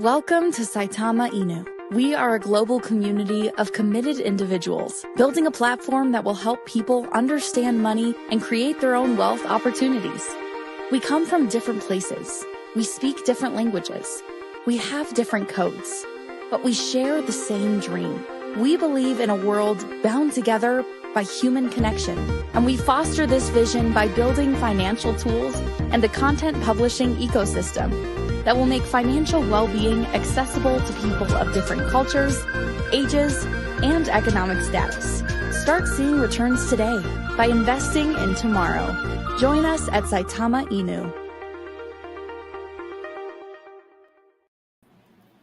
Welcome to Saitama Inu. We are a global community of committed individuals, building a platform that will help people understand money and create their own wealth opportunities. We come from different places. We speak different languages. We have different codes, but we share the same dream. We believe in a world bound together by human connection, and we foster this vision by building financial tools and a content publishing ecosystem that will make financial well-being accessible to people of different cultures, ages, and economic status. Start seeing returns today by investing in tomorrow. Join us at Saitama Inu.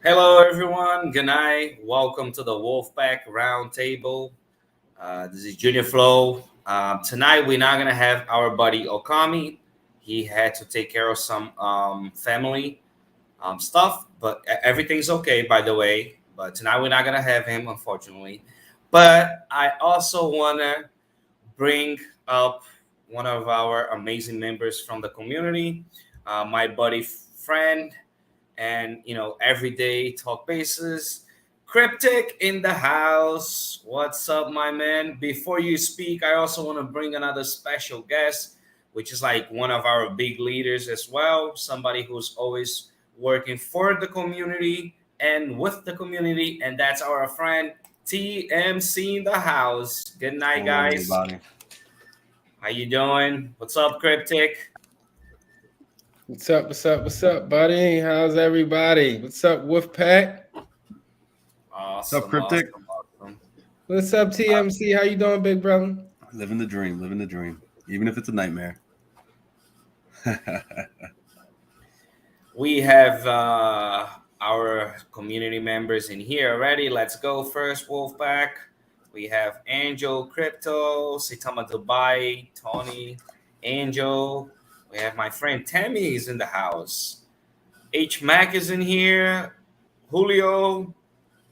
Hello, everyone. Good night. Welcome to the Wolfpack Roundtable. This is Junior Flow. Tonight, we're not going to have our buddy Okami. He had to take care of some family stuff, but everything's okay, by the way. But tonight, we're not going to have him, unfortunately. But I also want to bring up one of our amazing members from the community, my buddy, friend, and everyday talk basis. Cryptic in the house. What's up, my man? Before you speak, I also want to bring another special guest, which is like one of our big leaders as well, somebody who's always working for the community and with the community, and that's our friend TMC in the house. Good night, guys. Everybody. How you doing? What's up, Cryptic? What's up, buddy? How's everybody? What's up, Wolfpack? Awesome. What's up, Cryptic? Awesome. What's up, TMC? How you doing, big brother? Living the dream, even if it's a nightmare. We have our community members in here already. Let's go first, Wolfpack. We have Angel Crypto, Saitama Dubai, Tony, Angel. We have my friend Tammy is in the house. H Mac is in here. Julio,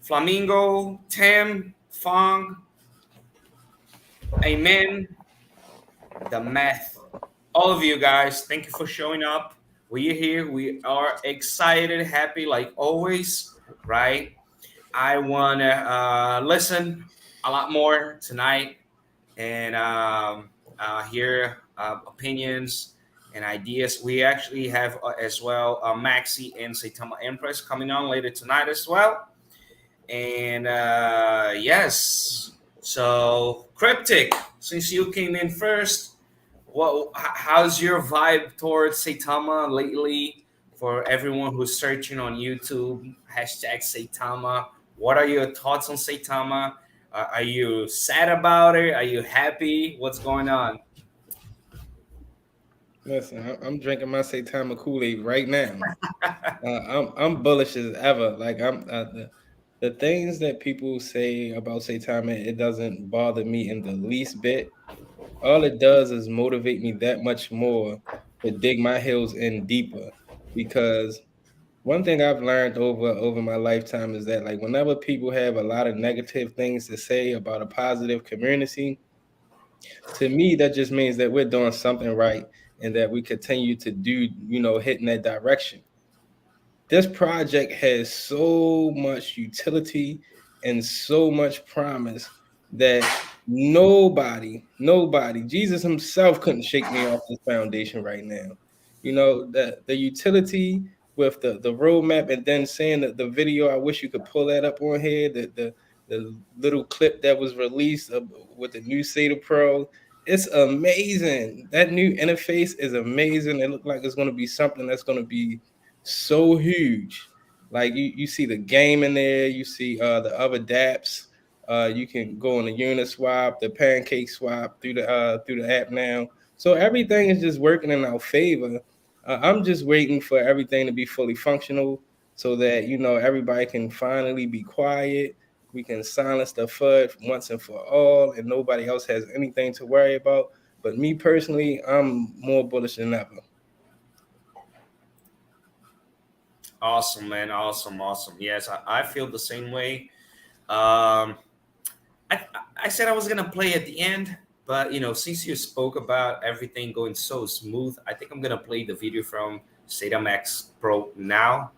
Flamingo, Tim, Fong, Amen, the math. All of you guys, thank you for showing up. We're here. We are excited, happy like always, right? I want to listen a lot more tonight and hear opinions and ideas. We actually have as well Maxi and Saitama Empress coming on later tonight as well. And yes, so Cryptic, since you came in first, how's your vibe towards Saitama lately? For everyone who's searching on YouTube, hashtag Saitama. What are your thoughts on Saitama? Are you sad about it? Are you happy? What's going on? Listen, I'm drinking my Saitama Kool-Aid right now. I'm bullish as ever. Like the things that people say about Saitama, it doesn't bother me in the least bit. All it does is motivate me that much more to dig my heels in deeper. Because one thing I've learned over my lifetime is that like whenever people have a lot of negative things to say about a positive community, to me that just means that we're doing something right and that we continue to do, hit in that direction. This project has so much utility and so much promise that nobody, Jesus himself couldn't shake me off this foundation right now. The utility with the roadmap, and then saying that the video, I wish you could pull that up on here, the little clip that was released with the new SATA Pro. It's amazing. That new interface is amazing. It looks like it's going to be something that's going to be so huge. Like you see the game in there, you see the other dApps. You can go on the Uniswap, the Pancake Swap through the app now. So everything is just working in our favor. I'm just waiting for everything to be fully functional so that everybody can finally be quiet. We can silence the FUD once and for all, and nobody else has anything to worry about. But me personally, I'm more bullish than ever. Awesome, man. Awesome. Yes, I feel the same way. I said I was going to play at the end, but, since you spoke about everything going so smooth, I think I'm going to play the video from SATA Max Pro now.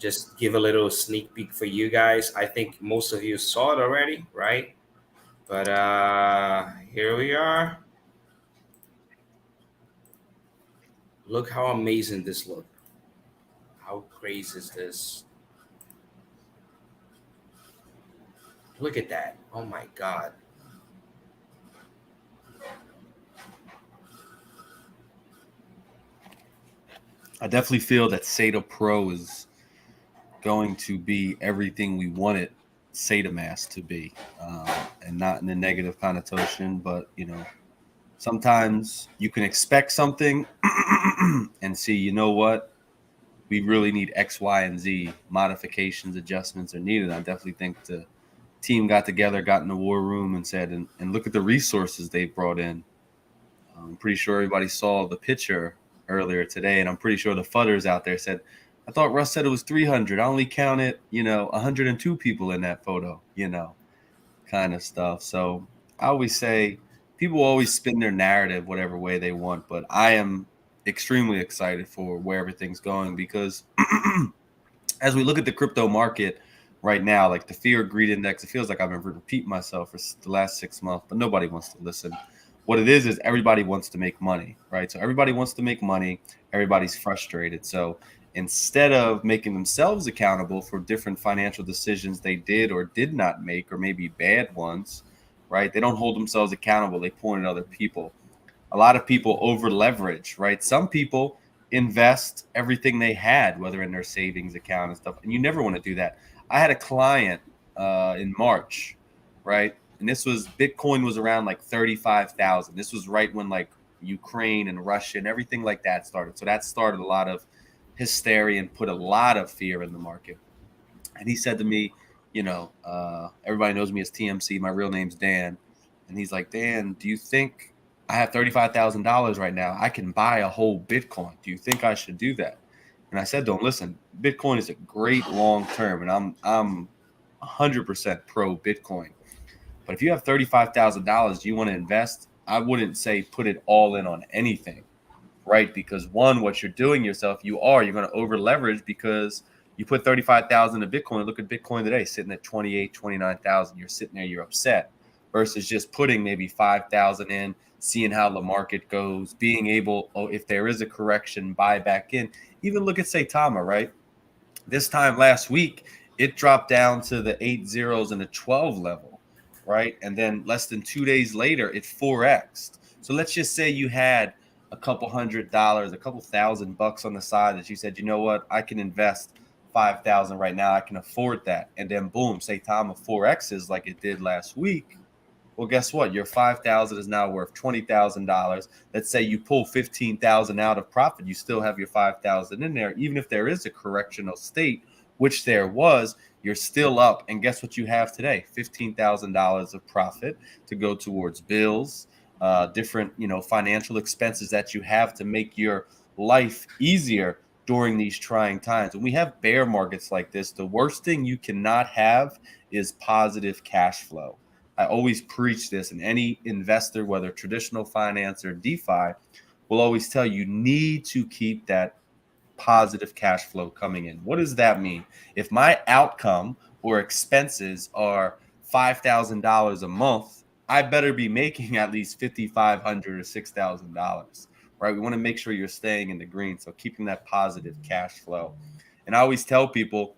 just give a little sneak peek for you guys. I think most of you saw it already, right? But here we are. Look how amazing this looks. How crazy is this? Look at that. Oh my God. I definitely feel that SATA Pro is going to be everything we wanted SATA to be, and not in a negative connotation, but sometimes you can expect something and see, you know what, we really need X, Y, and Z modifications, adjustments are needed. I definitely think the team got together, got in the war room, and said, and look at the resources they brought in. I'm pretty sure everybody saw the picture earlier today, and I'm pretty sure the fudders out there said, I thought Russ said it was 300. I only counted, 102 people in that photo, kind of stuff. So I always say people always spin their narrative whatever way they want, but I am extremely excited for where everything's going because as we look at the crypto market right now, like the fear of greed index, it feels like I've been repeating myself for the last 6 months, but nobody wants to listen. What it is everybody wants to make money, right? So everybody wants to make money. Everybody's frustrated. So instead of making themselves accountable for different financial decisions they did or did not make, or maybe bad ones, right? They don't hold themselves accountable. They point at other people. A lot of people over leverage, right? Some people invest everything they had, whether in their savings account and stuff. And you never want to do that. I had a client in March, right? And this was Bitcoin was around like 35,000. This was right when like Ukraine and Russia and everything like that started. So that started a lot of hysteria and put a lot of fear in the market. And he said to me, everybody knows me as TMC. My real name's Dan. And he's like, Dan, do you think I have $35,000 right now? I can buy a whole Bitcoin. Do you think I should do that? And I said to him, listen, Bitcoin is a great long term, and I'm 100% pro Bitcoin. But if you have $35,000, you want to invest, I wouldn't say put it all in on anything, right? Because one, what you're doing yourself, you're going to over leverage because you put 35,000 in Bitcoin. Look at Bitcoin today, sitting at 28, 29,000. You're sitting there, you're upset versus just putting maybe 5,000 in, seeing how the market goes, being able, if there is a correction, buy back in. Even look at Saitama, right? This time last week, it dropped down to the 8 zeros and the 12 level, right? And then less than 2 days later, it 4x'd. So let's just say you had a couple $100, a couple $1,000 on the side that you said, you know what, I can invest 5,000 right now. I can afford that. And then boom, Saitama 4x's like it did last week. Well, guess what? Your 5,000 is now worth $20,000. Let's say you pull 15,000 out of profit, you still have your 5,000 in there. Even if there is a correctional state, which there was, you're still up. And guess what you have today? $15,000 of profit to go towards bills, different, financial expenses that you have to make your life easier during these trying times. When we have bear markets like this, the worst thing you cannot have is positive cash flow. I always preach this, and any investor, whether traditional finance or DeFi, will always tell you need to keep that positive cash flow coming in. What does that mean? If my outcome or expenses are $5,000 a month, I better be making at least $5,500 or $6,000, right? We want to make sure you're staying in the green, so keeping that positive cash flow. And I always tell people,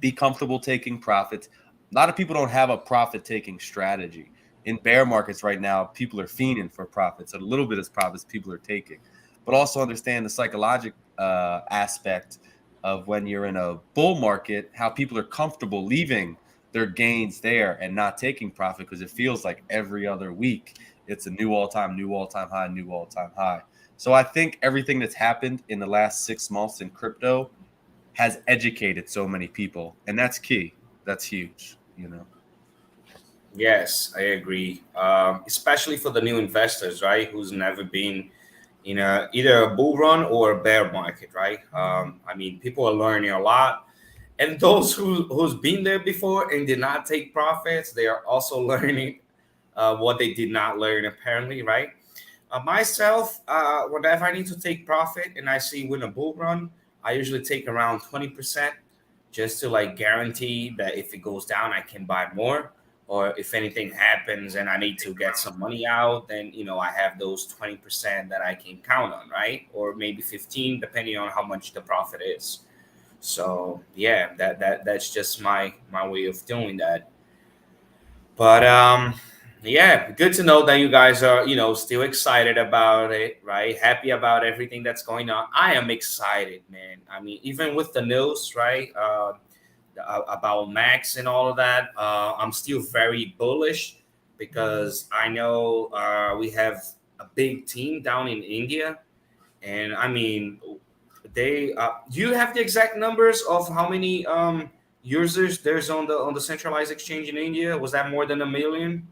be comfortable taking profits. A lot of people don't have a profit-taking strategy. In bear markets right now, people are fiending for profits. A little bit of profits people are taking. But also understand the psychological aspect of when you're in a bull market, how people are comfortable leaving their gains there and not taking profit because it feels like every other week it's a new all-time high, new all-time high. So I think everything that's happened in the last 6 months in crypto has educated so many people, and that's key. That's huge, Yes, I agree. Especially for the new investors, right? Who's never been in either a bull run or a bear market, right? I mean, people are learning a lot, and those who's been there before and did not take profits, they are also learning what they did not learn, apparently, right? Myself, whenever I need to take profit and I see win a bull run, I usually take around 20%. just to like guarantee that if it goes down, I can buy more. Or if anything happens and I need to get some money out, then I have those 20% that I can count on, right? Or maybe 15, depending on how much the profit is. So yeah, that's just my way of doing that. But yeah, good to know that you guys are, still excited about it, right? Happy about everything that's going on. I am excited, man. I mean, even with the news, right? About Max and all of that, I'm still very bullish because I know we have a big team down in India, and I mean, they. Do you have the exact numbers of how many users there's on the centralized exchange in India? Was that more than 1 million?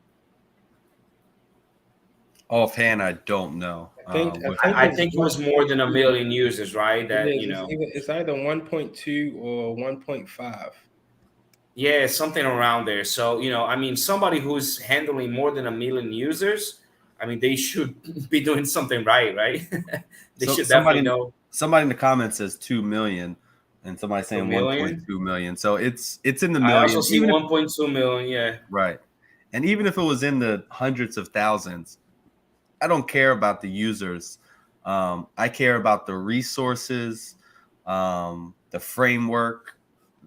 Offhand, I don't know. I think it was more than 1 million users, right? That It's either 1.2 or 1.5. yeah, something around there. So I mean, somebody who's handling more than 1 million users, I mean, they should be doing something right, right? They So should definitely somebody know. somebody in the comments says 2 million, and somebody Two saying million. 1.2 million. So it's in the I also millions, see even if 1.2 million. Yeah. right. And even if it was in the hundreds of thousands, I don't care about the users. I care about the resources, the framework,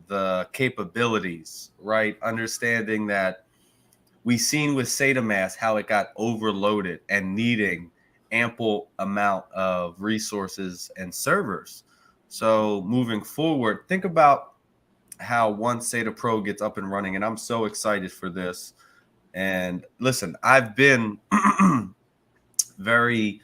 the capabilities, right? Understanding that we've seen with Saitama how it got overloaded and needing ample amount of resources and servers. So moving forward, think about how once Sata Pro gets up and running, and I'm so excited for this. And listen, I've been very,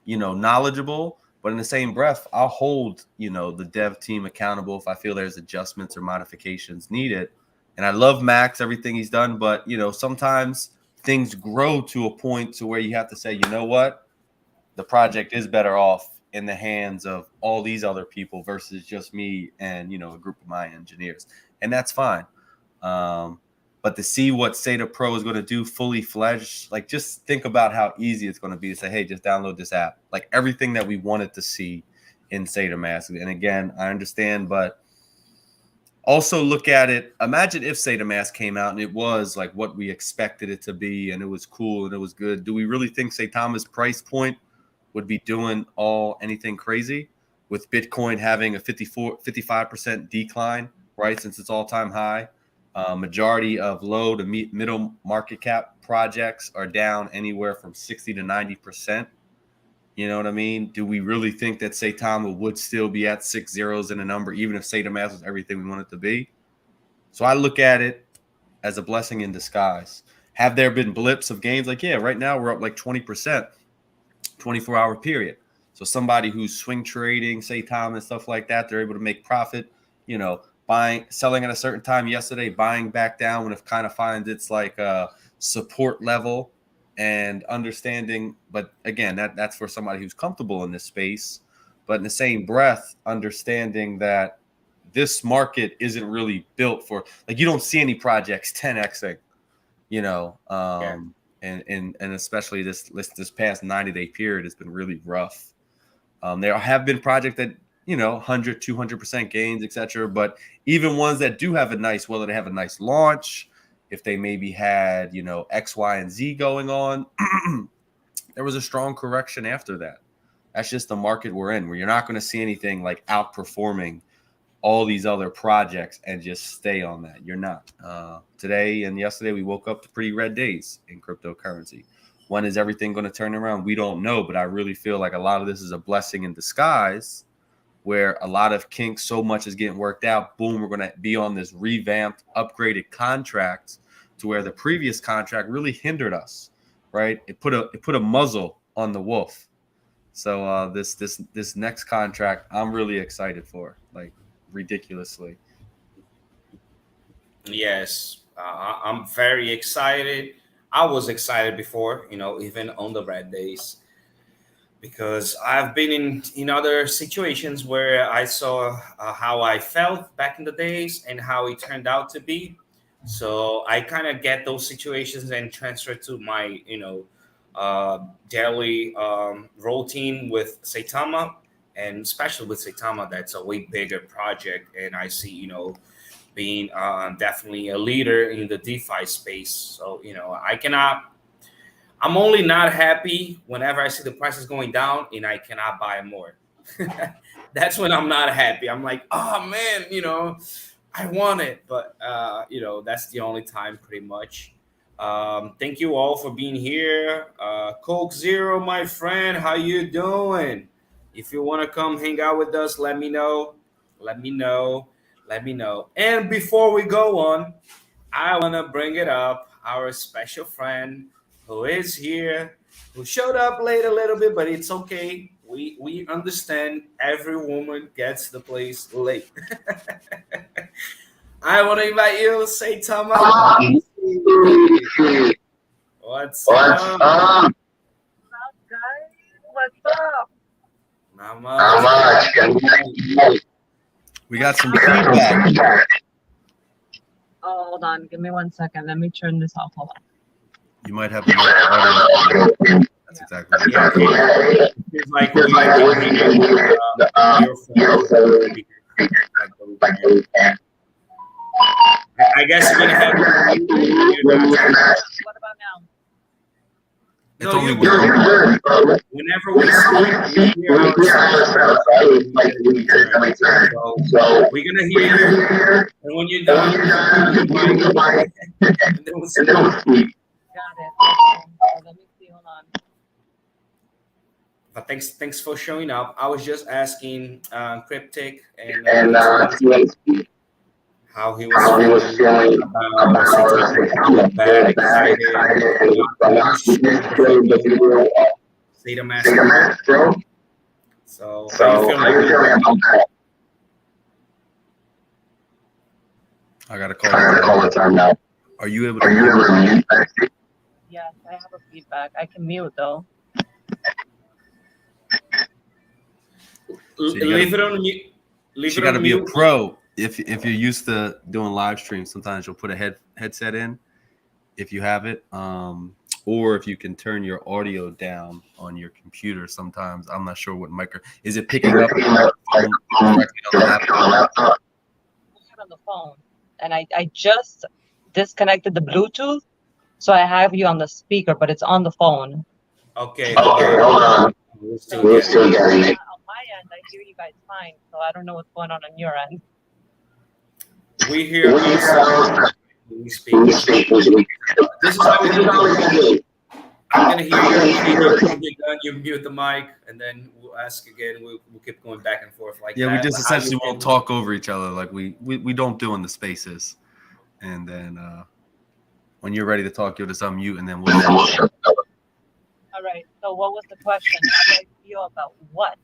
knowledgeable, but in the same breath, I'll hold, the dev team accountable if I feel there's adjustments or modifications needed. And I love Max, everything he's done, but sometimes things grow to a point to where you have to say, you know what, the project is better off in the hands of all these other people versus just me and a group of my engineers, and that's fine. But to see what Sata Pro is going to do fully fledged, like just think about how easy it's going to be to say, hey, just download this app. Like everything that we wanted to see in Saitama. And again, I understand, but also look at it. Imagine if Saitama came out and it was like what we expected it to be, and it was cool and it was good. Do we really think Saitama's price point would be doing anything crazy with Bitcoin having a 55% decline, right? Since it's all-time high. Majority of low to middle market cap projects are down anywhere from 60 to 90%. You know what I mean? Do we really think that Saitama would still be at 6 zeros in a number, even if Saitama was everything we want it to be? So I look at it as a blessing in disguise. Have there been blips of gains? Like, yeah, right now we're up like 20%, 24-hour period. So somebody who's swing trading, Saitama and stuff like that, they're able to make profit, selling at a certain time yesterday, buying back down when it kind of finds its like a support level and understanding. But again, that's for somebody who's comfortable in this space. But in the same breath, understanding that this market isn't really built for, like, you don't see any projects 10xing, Yeah. and especially this past 90-day period has been really rough. There have been projects that 100, 200% gains, etc. But even ones that do have whether they have a nice launch, if they maybe had X, Y, and Z going on, there was a strong correction after that. That's just the market we're in, where you're not going to see anything like outperforming all these other projects and just stay on that. You're not. Today and yesterday, we woke up to pretty red days in cryptocurrency. When is everything going to turn around? We don't know, but I really feel like a lot of this is a blessing in disguise, where a lot of kinks, so much is getting worked out. Boom, we're going to be on this revamped, upgraded contract to where the previous contract really hindered us, right? It put a muzzle on the wolf. So this next contract, I'm really excited for, like ridiculously. Yes, I'm very excited. I was excited before, even on the red days, because I've been in other situations where I saw how I felt back in the days and how it turned out to be. So I kind of get those situations and transfer to my daily routine with Saitama, and especially with Saitama, that's a way bigger project. And I see, being definitely a leader in the DeFi space. So, I'm only not happy whenever I see the prices going down and I cannot buy more. That's when I'm not happy. I'm like, oh man, I want it, but that's the only time pretty much. Thank you all for being here. Coke Zero, my friend, how you doing? If you want to come hang out with us, let me know. Let me know. Let me know. And before we go on, I want to bring it up. Our special friend who is here, who showed up late a little bit, but it's okay. We understand every woman gets the place late. I want to invite you, Saitama. What's up? Guys, what's up? Not much. We got some feedback. Oh, hold on. Give me 1 second. Let me turn this off. Hold on. You might have more audio. That's exactly it. It's like we I guess you're gonna have What about now? It's only weird. Whenever we speak, we hear ourselves. So we're gonna hear you, and when you're done, and then we'll see. Got it. So let me see. Hold on. But thanks for showing up. I was just asking Cryptic and how he was feeling about bad, excited, Saitama. So how you feeling about that? I gotta call it time now. Are you able to mute? Yes, I have a feedback. I can mute though. Leave it on mute. You got to be a pro. If you're used to doing live streams, sometimes you'll put a headset in if you have it, or if you can turn your audio down on your computer. Sometimes I'm not sure what is it picking up directly on the laptop? On the phone, and I just disconnected the Bluetooth, so I have you on the speaker, but it's on the phone. Okay, hold on. We're still getting it. On my end, I hear you guys fine, so I don't know what's going on your end. We hear ourselves when we speak. This is how we do it. I'm gonna hear you. When you're done, you mute the mic, and then we'll ask again. We'll keep going back and forth like that. Yeah, we just essentially won't talk over each other like we don't do in the spaces. And then when you're ready to talk, you'll just unmute, and then we'll. All right. So, what was the question? How do I feel about what?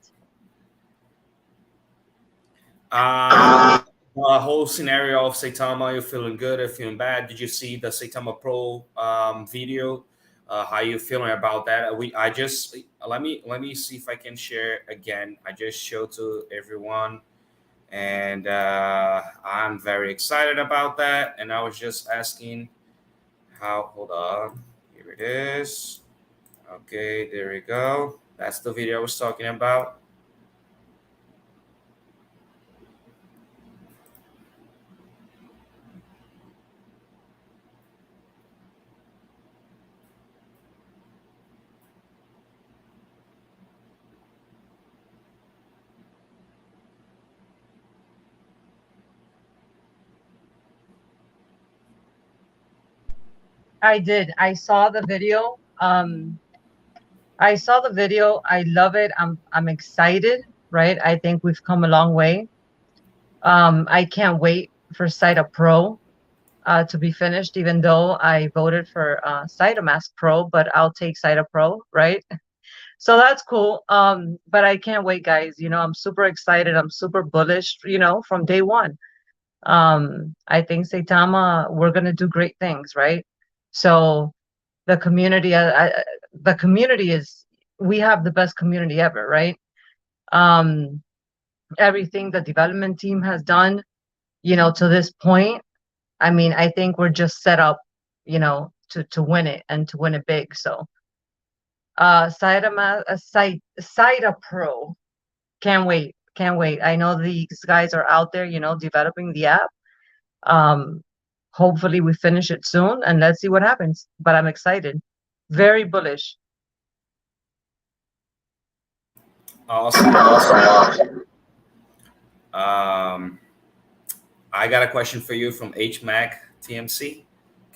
The whole scenario of Saitama. You're feeling good or feeling bad? Did you see the Saitama Pro video? How you feeling about that? I just let me see if I can share again. I just showed to everyone, and I'm very excited about that. And I was just asking how. Hold on, here it is. Okay, there we go. That's the video I was talking about. I did. I saw the video. I saw the video. I love it. I'm excited, right? I think we've come a long way. I can't wait for Saita Pro to be finished, even though I voted for Saita Pro, but I'll take Saita Pro, right? So that's cool. But I can't wait, guys. I'm super excited. I'm super bullish, from day one. I think Saitama, we're gonna do great things, right? So the community, the community we have the best community ever, right? Everything the development team has done, to this point, I mean, I think we're just set up, to win it and to win it big. So, Saita Pro, Can't wait. Can't wait. I know these guys are out there, developing the app. Um, Hopefully we finish it soon and let's see what happens. But I'm excited. Very bullish. Awesome. I got a question for you from HMAC TMC.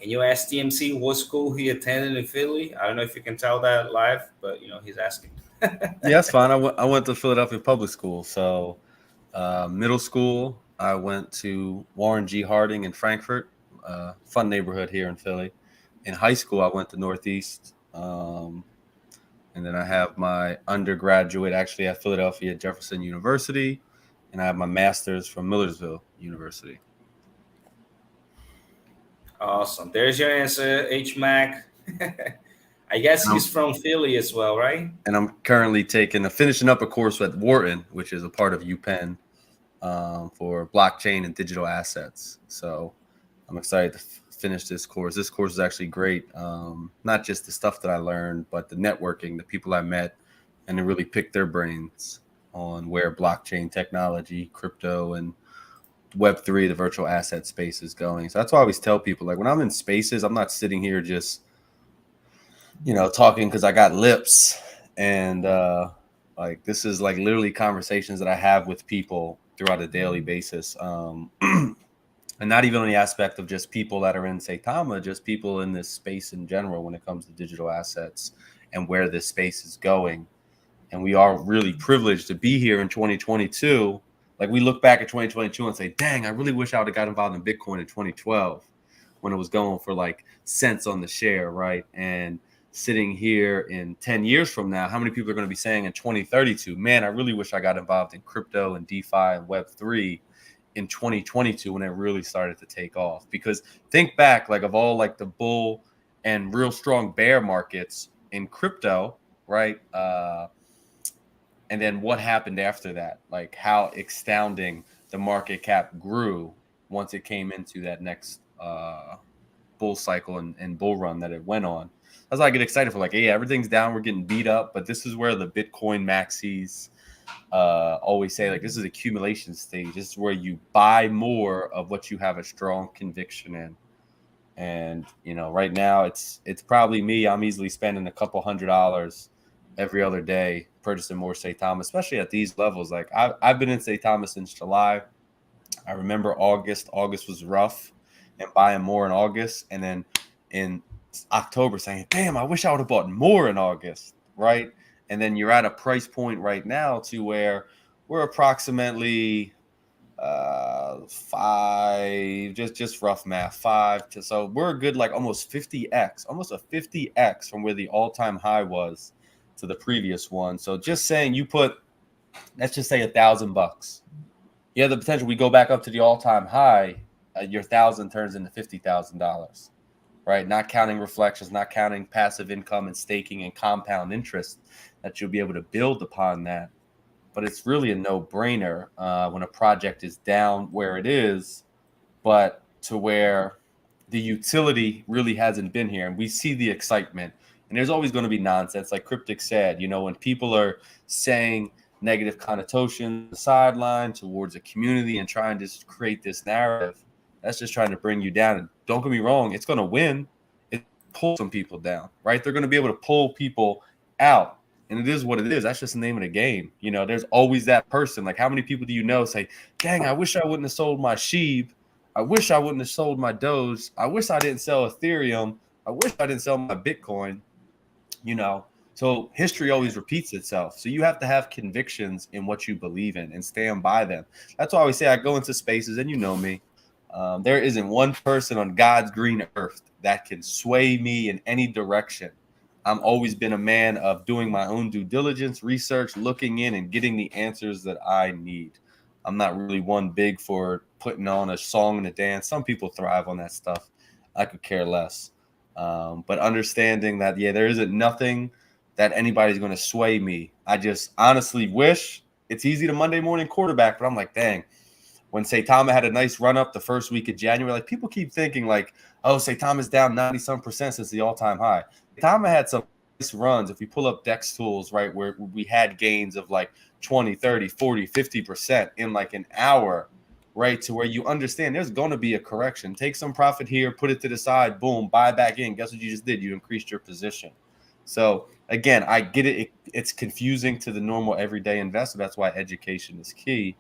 Can you ask TMC what school he attended in Philly? I don't know if you can tell that live, but he's asking. Yeah, that's fine. I went to Philadelphia public school. So middle school, I went to Warren G. Harding in Frankfurt, fun neighborhood here in Philly. In high school, I went to Northeast. And then I have my undergraduate actually at Philadelphia Jefferson University. And I have my master's from Millersville University. Awesome. There's your answer, HMAC. I guess he's from Philly as well, right? And I'm currently finishing up a course at Wharton, which is a part of UPenn, for blockchain and digital assets. So I'm excited to finish this course. This course is actually great. Not just the stuff that I learned, but the networking, the people I met, and to really pick their brains on where blockchain technology, crypto, and Web3, the virtual asset space is going. So that's why I always tell people, like when I'm in spaces, I'm not sitting here just, talking because I got lips. And like this is like literally conversations that I have with people throughout a daily basis. And not even on the aspect of just people that are in Saitama, just people in this space in general when it comes to digital assets and where this space is going. And we are really privileged to be here in 2022. Like we look back at 2022 and say, dang, I really wish I would have got involved in Bitcoin in 2012 when it was going for like cents on the share, right? And sitting here in 10 years from now, how many people are going to be saying in 2032, man, I really wish I got involved in crypto and DeFi and Web3 in 2022 when it really started to take off? Because think back, like of all like the bull and real strong bear markets in crypto, right? And then what happened after that? Like how astounding the market cap grew once it came into that next bull cycle and bull run that it went on. That's why I get excited for like, hey, everything's down, we're getting beat up, but this is where the Bitcoin maxis always say, like, this is accumulation stage. This is where you buy more of what you have a strong conviction in. And right now it's probably me. I'm easily spending a couple $100 every other day purchasing more Saitama, especially at these levels. Like I've been in Saitama since July. I remember August was rough and buying more in August, and then in October saying, damn, I wish I would have bought more in August, right? And then you're at a price point right now to where we're approximately five, just rough math, so we're a good like almost 50x, almost a 50x from where the all-time high was to the previous one. So just saying you put, let's just say $1,000. You have the potential, we go back up to the all-time high, your 1,000 turns into $50,000. Right, not counting reflections, not counting passive income and staking and compound interest that you'll be able to build upon that. But it's really a no-brainer when a project is down where it is, but to where the utility really hasn't been here. And we see the excitement. And there's always going to be nonsense. Like Cryptic said, when people are saying negative connotations, the sideline towards a community and trying to create this narrative, that's just trying to bring you down. And don't get me wrong, it's going to win. It pulls some people down, right? They're going to be able to pull people out. And it is what it is. That's just the name of the game. There's always that person. Like, how many people do you know say, dang, I wish I wouldn't have sold my SHIB. I wish I wouldn't have sold my Doge. I wish I didn't sell Ethereum. I wish I didn't sell my Bitcoin. So history always repeats itself. So you have to have convictions in what you believe in and stand by them. That's why I always say I go into spaces, and you know me. There isn't one person on God's green earth that can sway me in any direction. I've always been a man of doing my own due diligence, research, looking in and getting the answers that I need. I'm not really one big for putting on a song and a dance. Some people thrive on that stuff. I could care less. But understanding that, there isn't nothing that anybody's going to sway me. I just honestly wish it's easy to Monday morning quarterback, but I'm like, dang. When Saitama had a nice run up the first week of January, like people keep thinking like, oh, Saitama's down 90-some% since the all-time high. Saitama had some runs, if we pull up Dex tools, right, where we had gains of like 20, 30, 40, 50% in like an hour, right, to where you understand there's going to be a correction. Take some profit here, put it to the side, boom, buy back in. Guess what you just did? You increased your position. So again, I get it. It's confusing to the normal everyday investor. That's why education is key.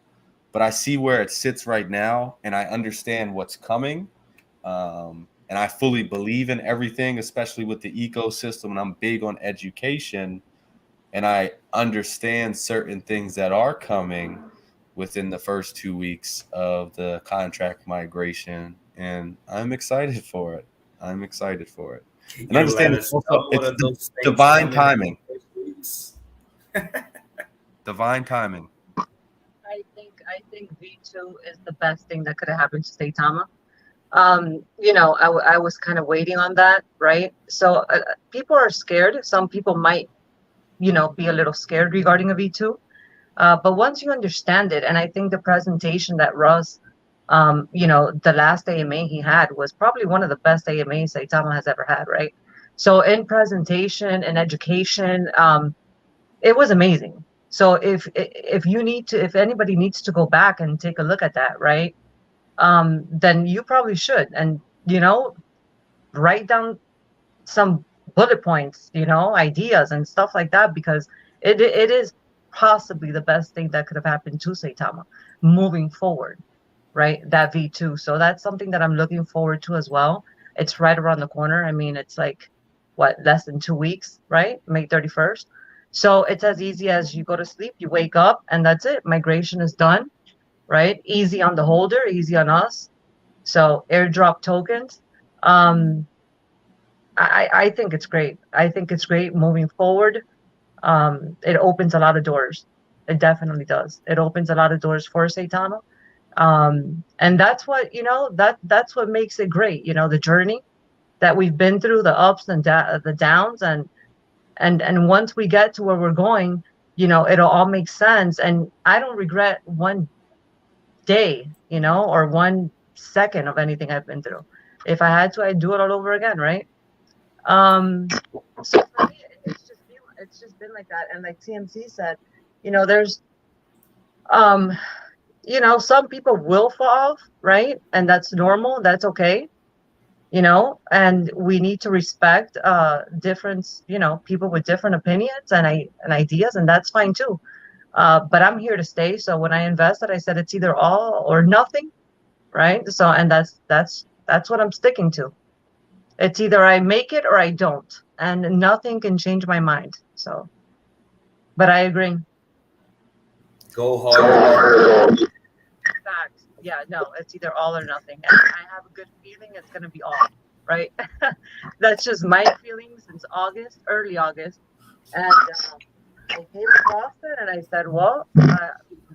But I see where it sits right now, and I understand what's coming. And I fully believe in everything, especially with the ecosystem. And I'm big on education. And I understand certain things that are coming within the first 2 weeks of the contract migration. And I'm excited for it. I'm excited for it. Can And you let understand us know what it's are those things divine coming in timing. the first weeks? Divine timing. I think V2 is the best thing that could have happened to Saitama. I was kind of waiting on that, right? So people are scared. Some people might, be a little scared regarding a V2. But once you understand it, and I think the presentation that Russ, the last AMA he had was probably one of the best AMAs Saitama has ever had, right? So in presentation and education, it was amazing. So if anybody needs to go back and take a look at that, right? Then you probably should, and write down some bullet points, ideas and stuff like that, because it is possibly the best thing that could have happened to Saitama moving forward, right? That V2. So that's something that I'm looking forward to as well. It's right around the corner. I mean, it's like what, less than 2 weeks, right? May 31st. So it's as easy as you go to sleep, you wake up, and that's it. Migration is done, right? Easy on the holder, easy on us. So airdrop tokens. Um, I think it's great. I think it's great moving forward. It opens a lot of doors. It definitely does. It opens a lot of doors for Saitama. And that's what, that's what makes it great. The journey that we've been through, the ups and the downs, and once we get to where we're going, it'll all make sense. And I don't regret one day, or 1 second of anything I've been through. If I had to, I'd do it all over again, right? So for me, it's just been like that. And like TMC said, there's some people will fall off, right? And that's normal. That's okay. And we need to respect different, people with different opinions and ideas, and that's fine too. But I'm here to stay. So when I invested, I said it's either all or nothing, right? So and that's what I'm sticking to. It's either I make it or I don't, and nothing can change my mind. So, but I agree. Go hard. Facts. Yeah, no, it's either all or nothing. And I have a good feeling it's going to be all, right? That's just my feeling since August, early August. And I came across it and I said, well,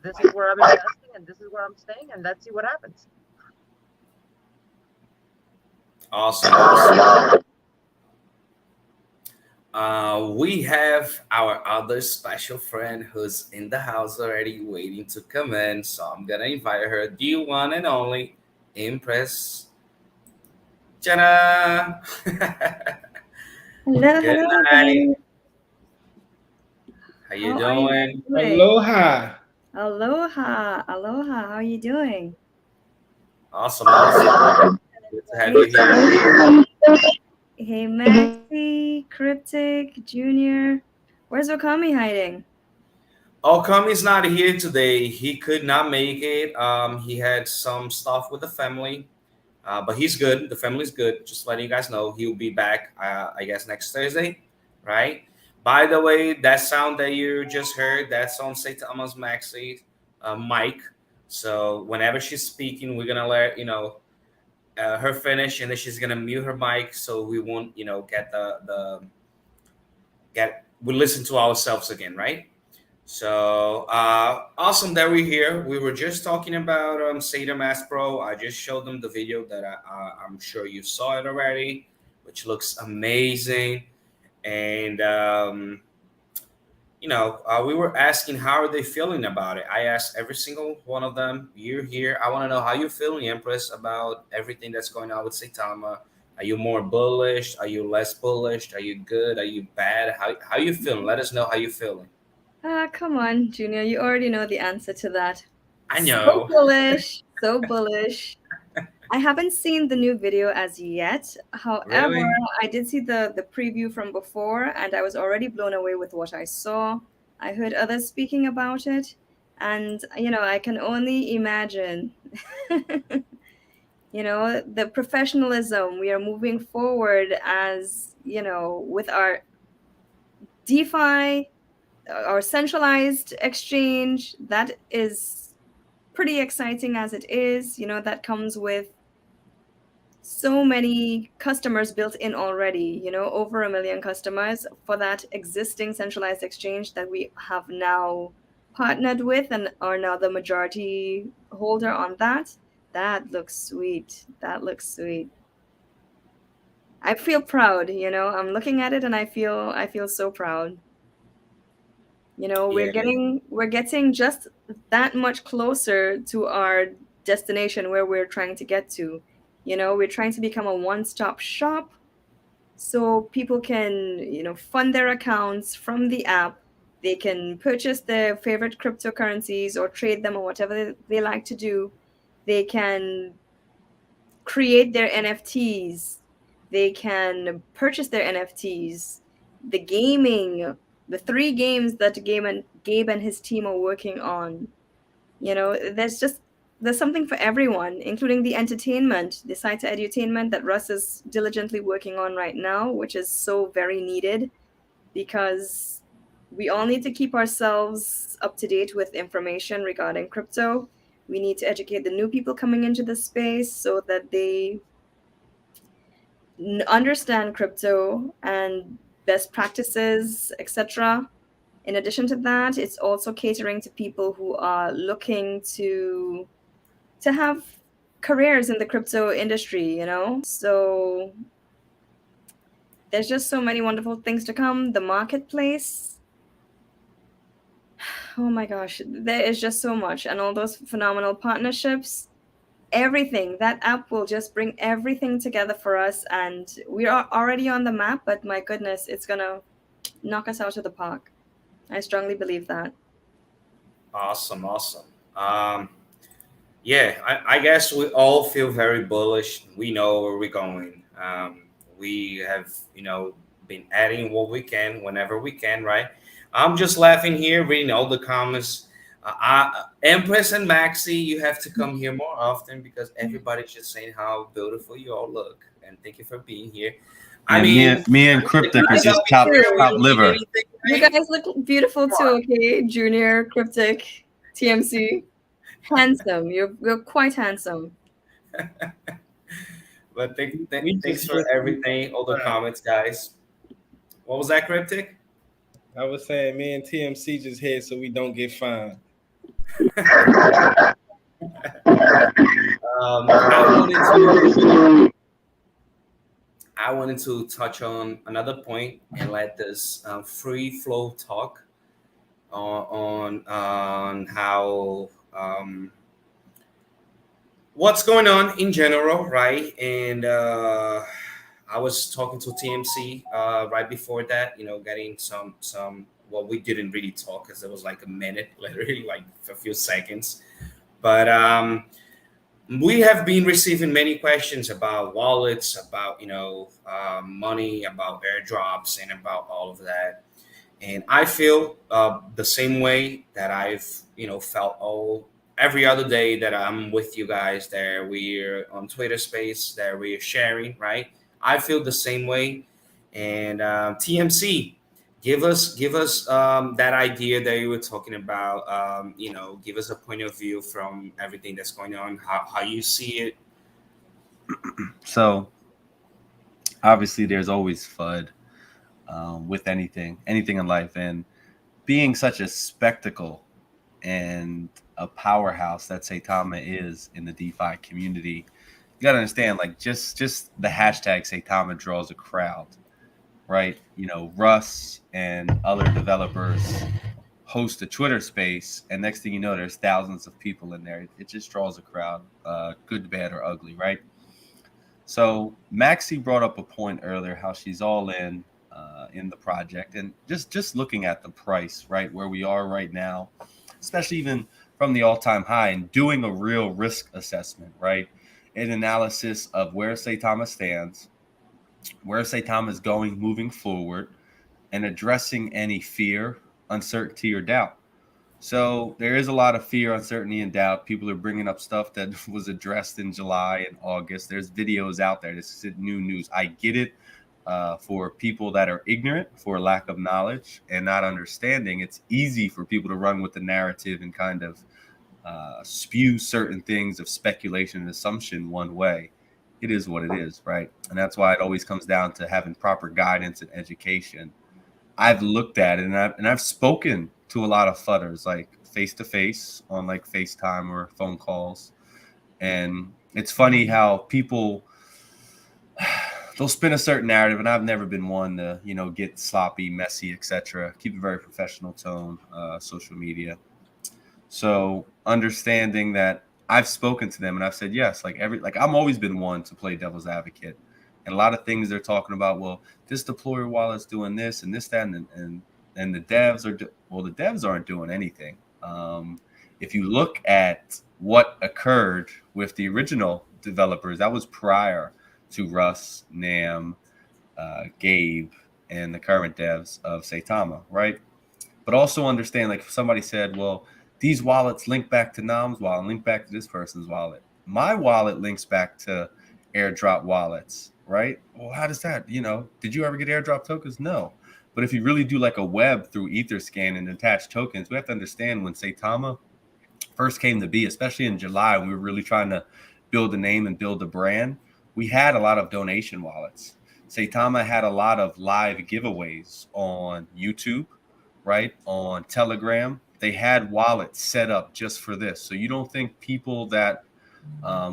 this is where I'm investing and this is where I'm staying, and let's see what happens. Awesome. We have our other special friend who's in the house already waiting to come in. So I'm going to invite her. The one and only Impress. Jana. Hello, Good hello, night. guys. How you How are you doing? doing? Aloha. Aloha, aloha. How are you doing? Awesome. Good to have you here. Hey, Maxi, Cryptic, Junior. Where's Okami hiding? Okami's not here today. He could not make it. He had some stuff with the family, but he's good. The family's good. Just letting you guys know, he'll be back. I guess next Thursday, right? By the way, that sound that you just heard, that's on Saitama's Maxi mic. So whenever she's speaking, we're gonna let her finish, and then she's gonna mute her mic so we won't get we listen to ourselves again, right? So awesome that we're here. We were just talking about Seder Mass Pro. I just showed them the video that I'm sure you saw it already, which looks amazing. And we were asking how are they feeling about it. I asked every single one of them. You're here. I want to know how you're feeling, Empress, about everything that's going on with Saitama. Are you more bullish? Are you less bullish? Are you good? Are you bad? How you feeling? Let us know how you feeling. Come on, Junior. You already know the answer to that. I So know. bullish, so bullish. I haven't seen the new video as yet. However, Really? I did see the preview from before, and I was already blown away with what I saw. I heard others speaking about it, and I can only imagine. The professionalism we are moving forward as, with our DeFi, our centralized exchange. That is pretty exciting as it is. That comes with so many customers built in already, over 1 million customers for that existing centralized exchange that we have now partnered with and are now the majority holder on that. That looks sweet. That looks sweet. I feel proud, I'm looking at it and I feel so proud. Yeah. We're getting just that much closer to our destination where we're trying to get to. We're trying to become a one-stop shop so people can, fund their accounts from the app. They can purchase their favorite cryptocurrencies or trade them or whatever they like to do. They can create their NFTs. They can purchase their NFTs. The gaming, the 3 games that Gabe and his team are working on. There's something for everyone, including the entertainment, the site edutainment that Russ is diligently working on right now, which is so very needed because we all need to keep ourselves up to date with information regarding crypto. We need to educate the new people coming into the space so that they understand crypto and best practices, etc. In addition to that, it's also catering to people who are looking to have careers in the crypto industry. So there's just so many wonderful things to come. The marketplace, oh my gosh, there is just so much, and all those phenomenal partnerships. Everything, that app will just bring everything together for us, and we are already on the map, but my goodness, it's gonna knock us out of the park. I strongly believe that. Awesome. Awesome. Yeah, I guess we all feel very bullish. We know where we're going. We have, been adding what we can whenever we can, right? I'm just laughing here, reading all the comments. Empress and Maxi, you have to come here more often because everybody's just saying how beautiful you all look. And thank you for being here. I Yeah, mean, me and Cryptic are just top liver. You guys look beautiful too, okay? Junior, Cryptic, TMC. Handsome. You're quite handsome. But We thanks just for hit everything, all the comments, guys. What was that, Cryptic? I was saying me and TMC just hit so we don't get fined. I wanted to touch on another point and let this free flow talk on how what's going on in general, right? And I was talking to TMC right before that, getting some. Well, we didn't really talk because it was like a minute, literally, like a few seconds. But we have been receiving many questions about wallets, about money, about airdrops, and about all of that. And I feel the same way that I've felt all every other day that I'm with you guys. There we're on Twitter Space. That we're sharing, right? I feel the same way. And TMC, give us that idea that you were talking about. Give us a point of view from everything that's going on. How you see it. So obviously, there's always FUD with anything in life, and being such a spectacle and a powerhouse that Saitama is in the DeFi community, you gotta understand, like just the hashtag Saitama draws a crowd, right? Russ and other developers host a Twitter space, and next thing you know, there's thousands of people in there. It just draws a crowd, good, bad, or ugly, right? So Maxie brought up a point earlier, how she's all in the project, and just looking at the price, right, where we are right now, especially even from the all-time high, and doing a real risk assessment, right, an analysis of where Saitama stands, where Saitama is going moving forward, and addressing any fear, uncertainty, or doubt. So there is a lot of fear, uncertainty, and doubt. People are bringing up stuff that was addressed in July and August. There's videos out there. This is new news. I get it. For people that are ignorant, for lack of knowledge and not understanding, it's easy for people to run with the narrative and kind of spew certain things of speculation and assumption one way. It is what it is, right? And that's why it always comes down to having proper guidance and education. I've looked at it, and I've spoken to a lot of fudders, like face to face on like FaceTime or phone calls. And it's funny how people they'll spin a certain narrative, and I've never been one to, get sloppy, messy, etc. Keep a very professional tone, social media. So understanding that I've spoken to them and I've said yes, like I'm always been one to play devil's advocate, and a lot of things they're talking about. Well, this deployer wallet's doing this and this, that, and the devs are the devs aren't doing anything. If you look at what occurred with the original developers, that was prior to Russ, Nam, Gabe, and the current devs of Saitama, right? But also understand, like somebody said, well, these wallets link back to Nam's wallet, link back to this person's wallet. My wallet links back to airdrop wallets, right? Well, how does that, did you ever get airdrop tokens? No. But if you really do like a web through Etherscan and attach tokens, we have to understand when Saitama first came to be, especially in July, we were really trying to build a name and build a brand. We had a lot of donation wallets. Saitama had a lot of live giveaways on YouTube, right? On Telegram. They had wallets set up just for this. So you don't think people that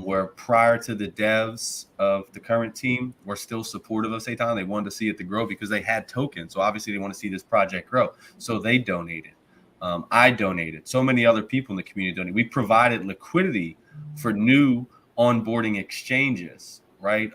were prior to the devs of the current team were still supportive of Saitama? They wanted to see it to grow because they had tokens. So obviously they want to see this project grow. So they donated. I donated. So many other people in the community donated. We provided liquidity for new onboarding exchanges, right?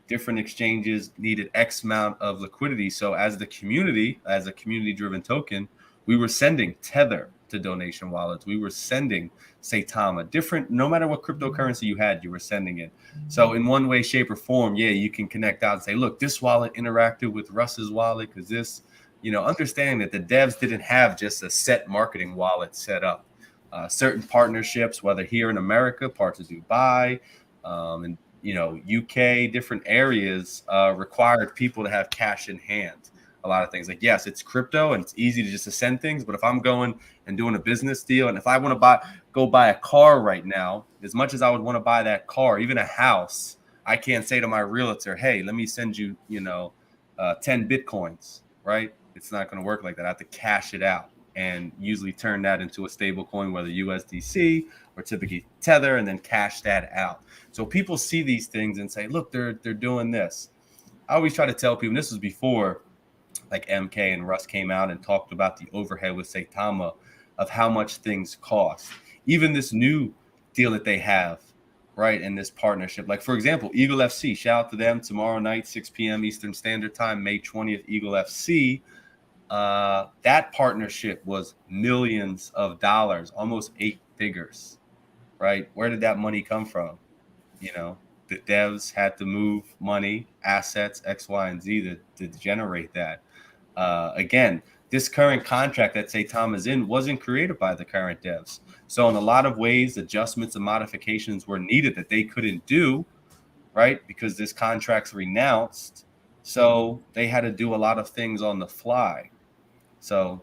Different exchanges needed X amount of liquidity. So as a community-driven token, we were sending Tether to donation wallets. We were sending Saitama, different, no matter what cryptocurrency you had, you were sending it. So in one way, shape, or form, yeah, you can connect out and say, look, this wallet interacted with Russ's wallet because this, understanding that the devs didn't have just a set marketing wallet set up. Certain partnerships, whether here in America, parts of Dubai, and UK, different areas required people to have cash in hand. A lot of things, like, yes, it's crypto and it's easy to just send things, but if I'm going and doing a business deal, and if I want to go buy a car right now, as much as I would want to buy that car, even a house, I can't say to my realtor, hey, let me send you 10 bitcoins, right? It's not going to work like that. I have to cash it out and usually turn that into a stable coin, whether USDC or typically Tether, and then cash that out. So people see these things and say, look, they're doing this. I always try to tell people, and this was before like MK and Russ came out and talked about the overhead with Saitama of how much things cost. Even this new deal that they have, right, in this partnership. Like, for example, Eagle FC, shout out to them tomorrow night, 6 p.m. Eastern Standard Time, May 20th, Eagle FC. That partnership was millions of dollars, almost 8 figures, right? Where did that money come from? The devs had to move money, assets, X, Y, and Z to generate that. Again, this current contract that Saitama is in wasn't created by the current devs. So in a lot of ways, adjustments and modifications were needed that they couldn't do, right? Because this contract's renounced. So they had to do a lot of things on the fly. So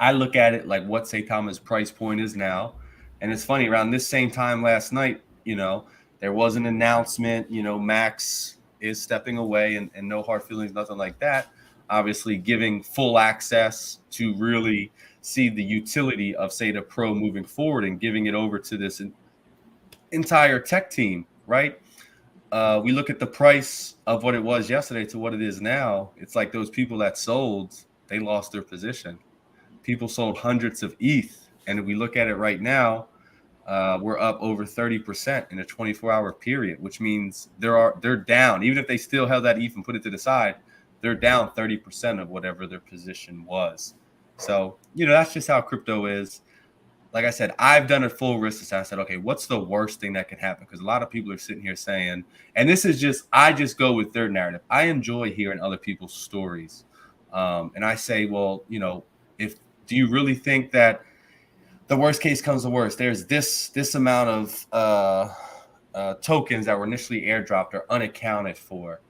I look at it like what Saitama's price point is now. And it's funny, around this same time last night, there was an announcement, Max is stepping away, and no hard feelings, nothing like that. Obviously giving full access to really see the utility of Saita Pro moving forward and giving it over to this entire tech team, right? We look at the price of what it was yesterday to what it is now. It's like those people that sold, they lost their position. People sold hundreds of ETH. And if we look at it right now, we're up over 30% in a 24-hour period, which means they're down. Even if they still held that ETH and put it to the side, they're down 30% of whatever their position was. So, that's just how crypto is. Like I said, I've done a full risk assessment. I said, okay, what's the worst thing that can happen? Because a lot of people are sitting here saying, and this is just, I just go with their narrative. I enjoy hearing other people's stories. And I say, well, do you really think that the worst case comes to worst? There's this amount of tokens that were initially airdropped are unaccounted for.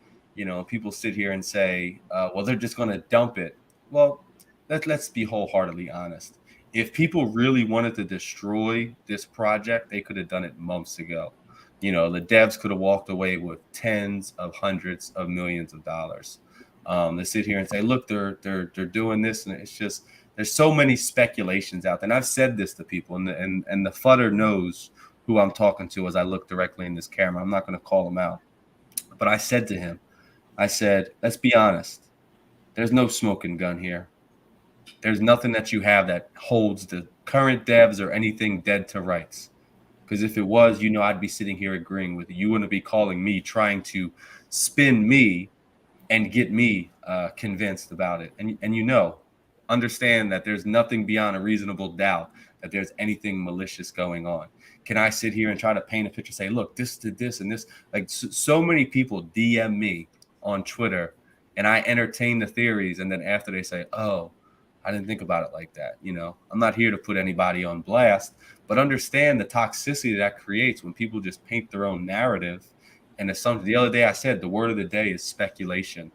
People sit here and say, well, they're just going to dump it. Well, let's be wholeheartedly honest. If people really wanted to destroy this project, they could have done it months ago. The devs could have walked away with tens of hundreds of millions of dollars. They sit here and say, look, they're doing this, and it's just, there's so many speculations out there. And I've said this to people, and the futter knows who I'm talking to as I look directly in this camera. I'm not going to call him out, but I said to him, let's be honest. There's no smoking gun here. There's nothing that you have that holds the current devs or anything dead to rights. Because if it was, I'd be sitting here agreeing with you. You wouldn't be calling me, trying to spin me and get me convinced about it. And understand that there's nothing beyond a reasonable doubt that there's anything malicious going on. Can I sit here and try to paint a picture, say, look, this did this and this? Like, so many people DM me on Twitter, and I entertain the theories, and then after they say, oh, I didn't think about it like that. I'm not here to put anybody on blast, but understand the toxicity that creates when people just paint their own narrative and assumption. The other day I said the word of the day is speculation,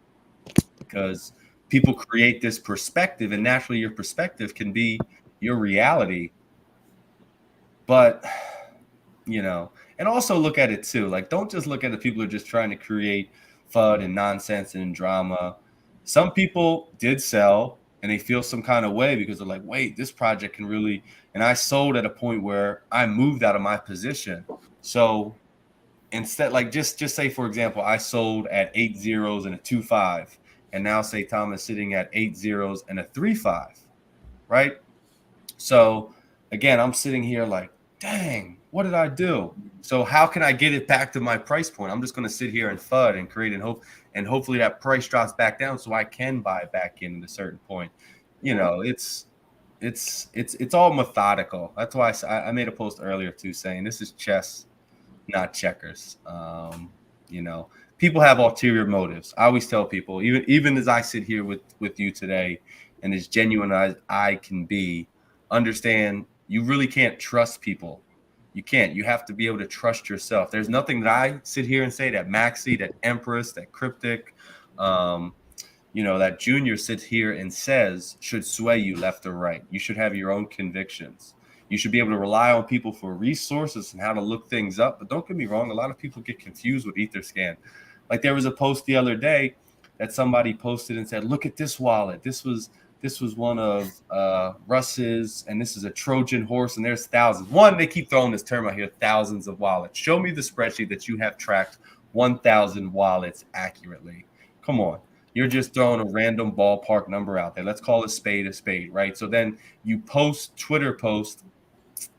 because people create this perspective, and naturally your perspective can be your reality. But, and also look at it too. Like, don't just look at the people who are just trying to create FUD and nonsense and drama. Some people did sell, and they feel some kind of way because they're like, wait, this project can really, and I sold at a point where I moved out of my position. So instead, like, just say, for example, I sold at 8 zeros and a 2.5, and now Saitama is sitting at 8 zeros and a 3.5, right? So again, I'm sitting here like, dang, what did I do? So how can I get it back to my price point? I'm just going to sit here and FUD and create and hope, and hopefully that price drops back down so I can buy back in at a certain point. It's all methodical. That's why I made a post earlier too saying this is chess, not checkers. People have ulterior motives. I always tell people, even as I sit here with you today, and as genuine as I can be, understand you really can't trust people. You can't. You have to be able to trust yourself. There's nothing that I sit here and say that Maxi, that Empress, that Cryptic, that Junior sits here and says should sway you left or right. You should have your own convictions. You should be able to rely on people for resources and how to look things up. But don't get me wrong, a lot of people get confused with Etherscan. Like, there was a post the other day that somebody posted and said, look at this wallet. This was one of Russ's, and this is a Trojan horse, and there's thousands. One, they keep throwing this term out here, thousands of wallets. Show me the spreadsheet that you have tracked 1,000 wallets accurately. Come on. You're just throwing a random ballpark number out there. Let's call a spade, right? So then you post Twitter post,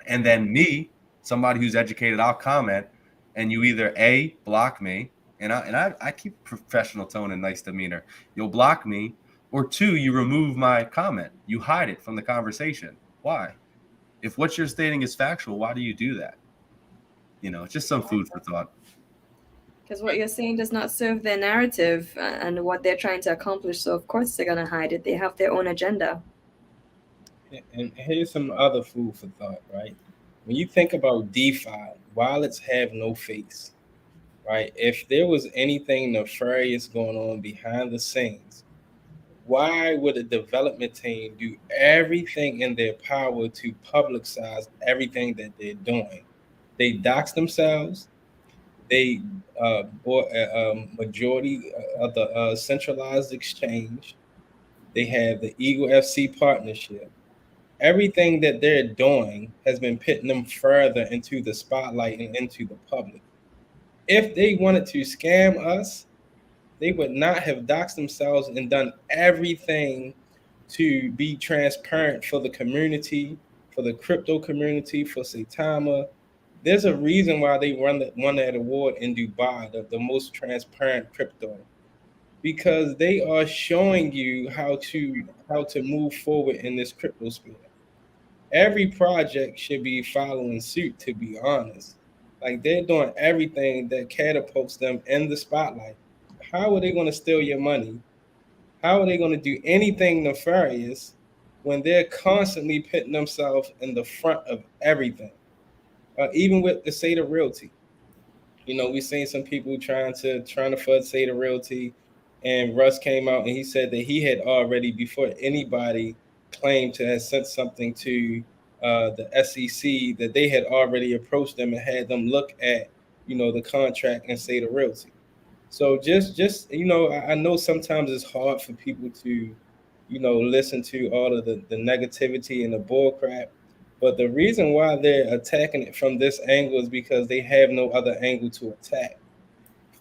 and then me, somebody who's educated, I'll comment, and you either A, block me, and I keep professional tone and nice demeanor. You'll block me, or two, you remove my comment. You hide it from the conversation. Why? If what you're stating is factual, why do you do that? It's just some food for thought. Because what you're saying does not serve their narrative and what they're trying to accomplish. So, of course, they're going to hide it. They have their own agenda. And here's some other food for thought, right? When you think about DeFi, wallets have no face, right? If there was anything nefarious going on behind the scenes, why would a development team do everything in their power to publicize everything that they're doing? They dox themselves. They bought a majority of the centralized exchange. They have the Eagle FC partnership. Everything that they're doing has been putting them further into the spotlight and into the public. If they wanted to scam us, they would not have doxed themselves and done everything to be transparent for the community, for the crypto community, for Saitama, There's a reason why they won that award in Dubai, the most transparent crypto, because they are showing you how to move forward in this crypto sphere. Every project should be following suit, to be honest. Like they're doing everything that catapults them in the spotlight. How are they going to steal your money? How are they going to do anything nefarious when they're constantly putting themselves in the front of everything? Even with the State Realty, we've seen some people trying to fud State Realty, and Russ came out and he said that he had already, before anybody claimed to have sent something to the SEC, that they had already approached them and had them look at the contract and State Realty. So just I know sometimes it's hard for people to listen to all of the negativity and the bull crap. But the reason why they're attacking it from this angle is because they have no other angle to attack.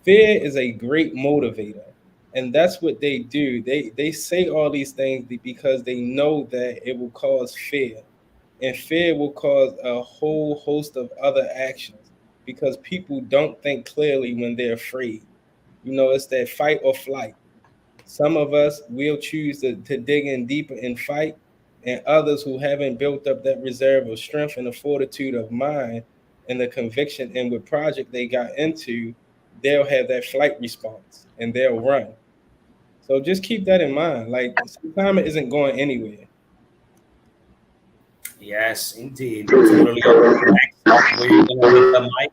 Fear is a great motivator, and that's what they do. They say all these things because they know that it will cause fear, and fear will cause a whole host of other actions because people don't think clearly when they're afraid. It's that fight or flight. Some of us will choose to dig in deeper and fight, and others who haven't built up that reserve of strength and the fortitude of mind and the conviction in what project they got into, they'll have that flight response and they'll run. So just keep that in mind. Like Saitama isn't going anywhere. Yes, indeed. Totally. Next, were you gonna hit the mic?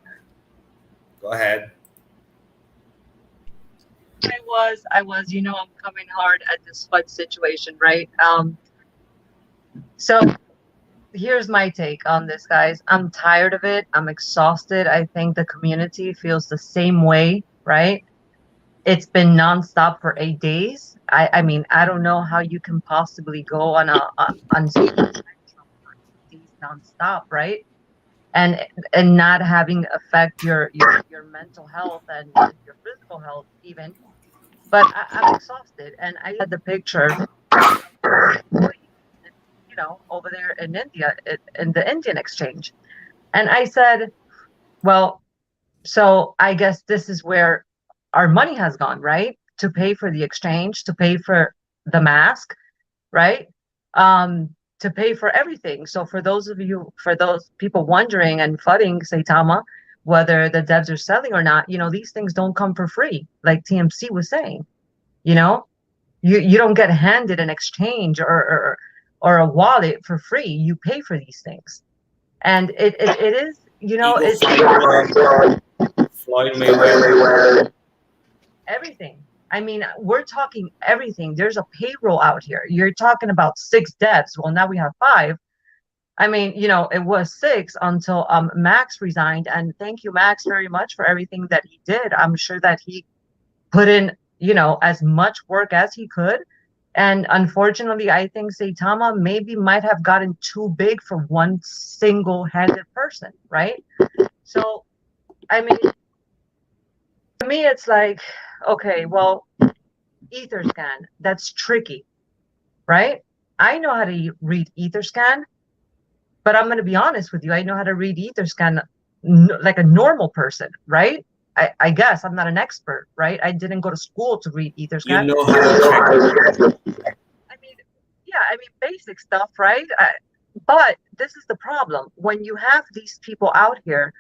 Go ahead. I'm coming hard at this FUD situation, right? So here's my take on this, guys. I'm tired of it. I'm exhausted. I think the community feels the same way, right? It's been nonstop for 8 days. I mean, I don't know how you can possibly go on these nonstop, right? And not having affect your mental health and your physical health even. But I'm exhausted, and I had the picture, over there in India, in the Indian exchange, and I said, well, so I guess this is where our money has gone, right? To pay for the exchange, to pay for the mask, right? To pay for everything. So for those people wondering and fudding Saitama, whether the devs are selling or not, these things don't come for free, like TMC was saying. You know, you don't get handed an exchange or a wallet for free. You pay for these things, and it is, Eagle it's Floyd Mayweather. everything. I mean, we're talking everything. There's a payroll out here. You're talking about 6 devs. Well, now we have 5. I mean, it was 6 until Max resigned. And thank you, Max, very much for everything that he did. I'm sure that he put in, as much work as he could. And unfortunately, I think Saitama maybe might have gotten too big for one single-handed person, right? So, I mean, to me, it's like, okay, well, Etherscan, that's tricky, right? I know how to read Etherscan, but I'm going to be honest with you. I know how to read Etherscan like a normal person, right? I guess I'm not an expert, right? I didn't go to school to read Etherscan. You know how to check. I mean, yeah, I mean, basic stuff, right? But this is the problem. When you have these people out here,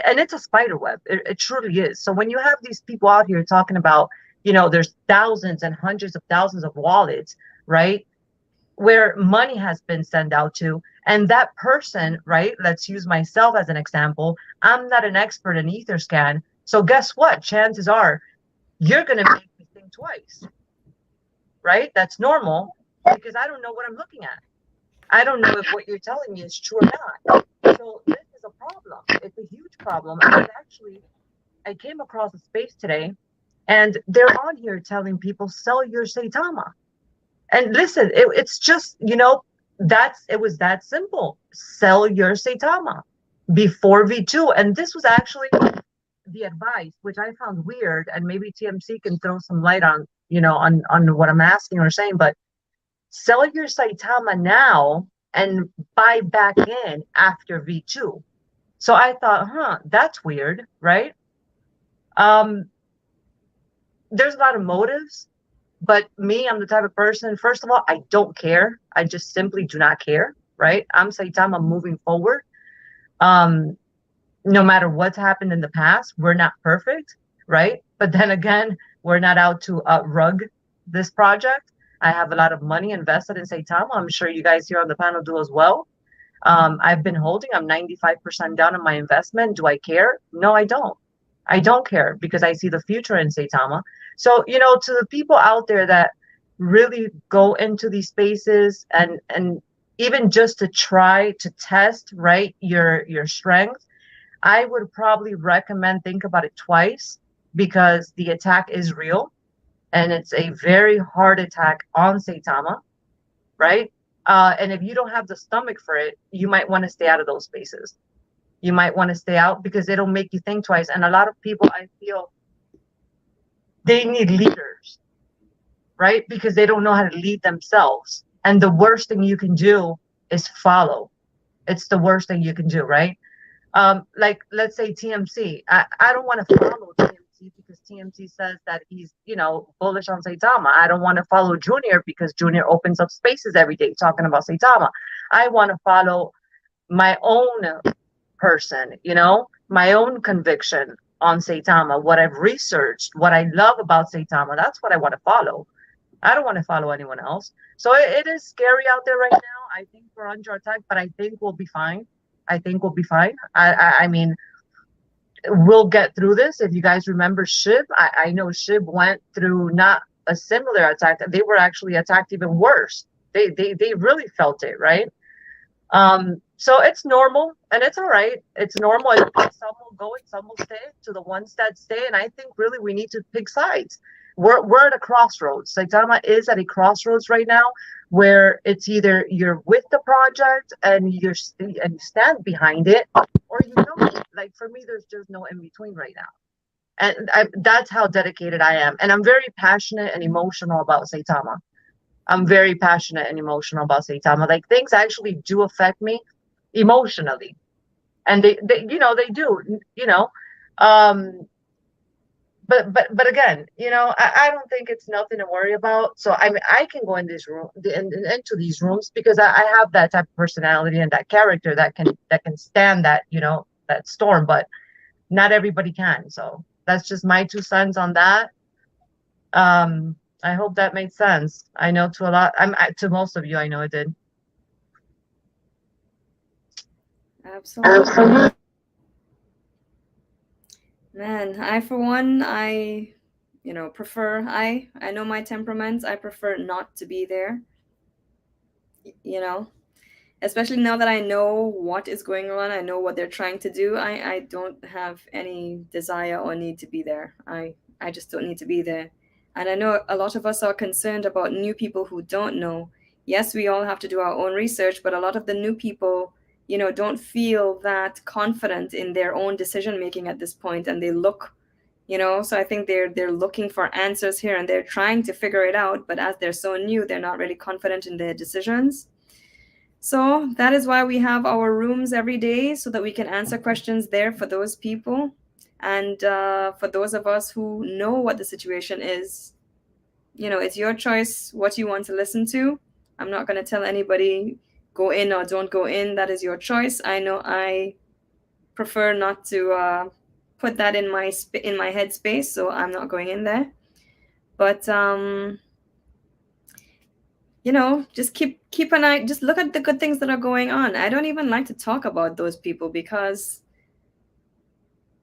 and it's a spider web, it truly is. So when you have these people out here talking about, there's thousands and hundreds of thousands of wallets, right, where money has been sent out to, and that person, right, let's use myself as an example. I'm not an expert in Etherscan. So guess what? Chances are you're going to make me think twice, right? That's normal because I don't know what I'm looking at. I don't know if what you're telling me is true or not. So this is a problem. It's a huge problem. And actually, I came across a space today, and they're on here telling people, sell your Saitama. And listen, it's just, it was that simple. Sell your Saitama before V2. And this was actually the advice, which I found weird, and maybe TMC can throw some light on, on what I'm asking or saying, but sell your Saitama now and buy back in after V2. So I thought, that's weird, right? Um, there's a lot of motives, but me, I'm the type of person, first of all, I don't care. I just simply do not care, right? I'm Saitama moving forward. Um, no matter what's happened in the past, we're not perfect, right? But then again, we're not out to rug this project. I have a lot of money invested in Saitama. I'm sure you guys here on the panel do as well. I've been holding, I'm 95% down on my investment. Do I care? No, I don't. I don't care because I see the future in Saitama. So, to the people out there that really go into these spaces and even just to try to test, right, your strength, I would probably recommend think about it twice because the attack is real and it's a very hard attack on Saitama, right? And if you don't have the stomach for it, you might want to stay out of those spaces. You might want to stay out because it'll make you think twice. And a lot of people, I feel, they need leaders, right? Because they don't know how to lead themselves. And the worst thing you can do is follow. It's the worst thing you can do, right? Like let's say TMC. I don't want to follow TMC because TMC says that he's, bullish on Saitama. I don't want to follow Junior because Junior opens up spaces every day talking about Saitama. I want to follow my own person, my own conviction on Saitama, what I've researched, what I love about Saitama. That's what I want to follow. I don't want to follow anyone else. So it is scary out there right now. I think we're under attack, but I think we'll be fine. I think we'll be fine. I mean, we'll get through this. If you guys remember Shib, I know Shib went through not a similar attack. They were actually attacked even worse. They really felt it, right? So it's normal and it's all right. It's normal. Some will go and some will stay. To the ones that stay, and I think really we need to pick sides. We're at a crossroads. Saitama is at a crossroads right now, where it's either you're with the project and you stand behind it, or you don't. Like for me, there's just no in between right now, and that's how dedicated I am. And I'm very passionate and emotional about Saitama. I'm very passionate and emotional about Saitama. Like things actually do affect me emotionally, and they they do. But again, I don't think it's nothing to worry about. So I mean, I can go in this room into these rooms because I have that type of personality and that character that can stand that that storm. But not everybody can. So that's just my 2 cents on that. I hope that made sense. I know to most of you, I know it did. Absolutely. Man, I for one, I prefer I know my temperament. I prefer not to be there. Especially now that I know what is going on, I know what they're trying to do. I don't have any desire or need to be there. I just don't need to be there. And I know a lot of us are concerned about new people who don't know. Yes, we all have to do our own research, but a lot of the new people, don't feel that confident in their own decision making at this point, and they look, so I think they're looking for answers here and they're trying to figure it out, but as they're so new, they're not really confident in their decisions. So that is why we have our rooms every day, so that we can answer questions there for those people. And for those of us who know what the situation is, it's your choice what you want to listen to. I'm not going to tell anybody go in or don't go in. That is your choice. I know I prefer not to put that in my head space, so I'm not going in there. But just keep an eye. Just look at the good things that are going on. I don't even like to talk about those people because,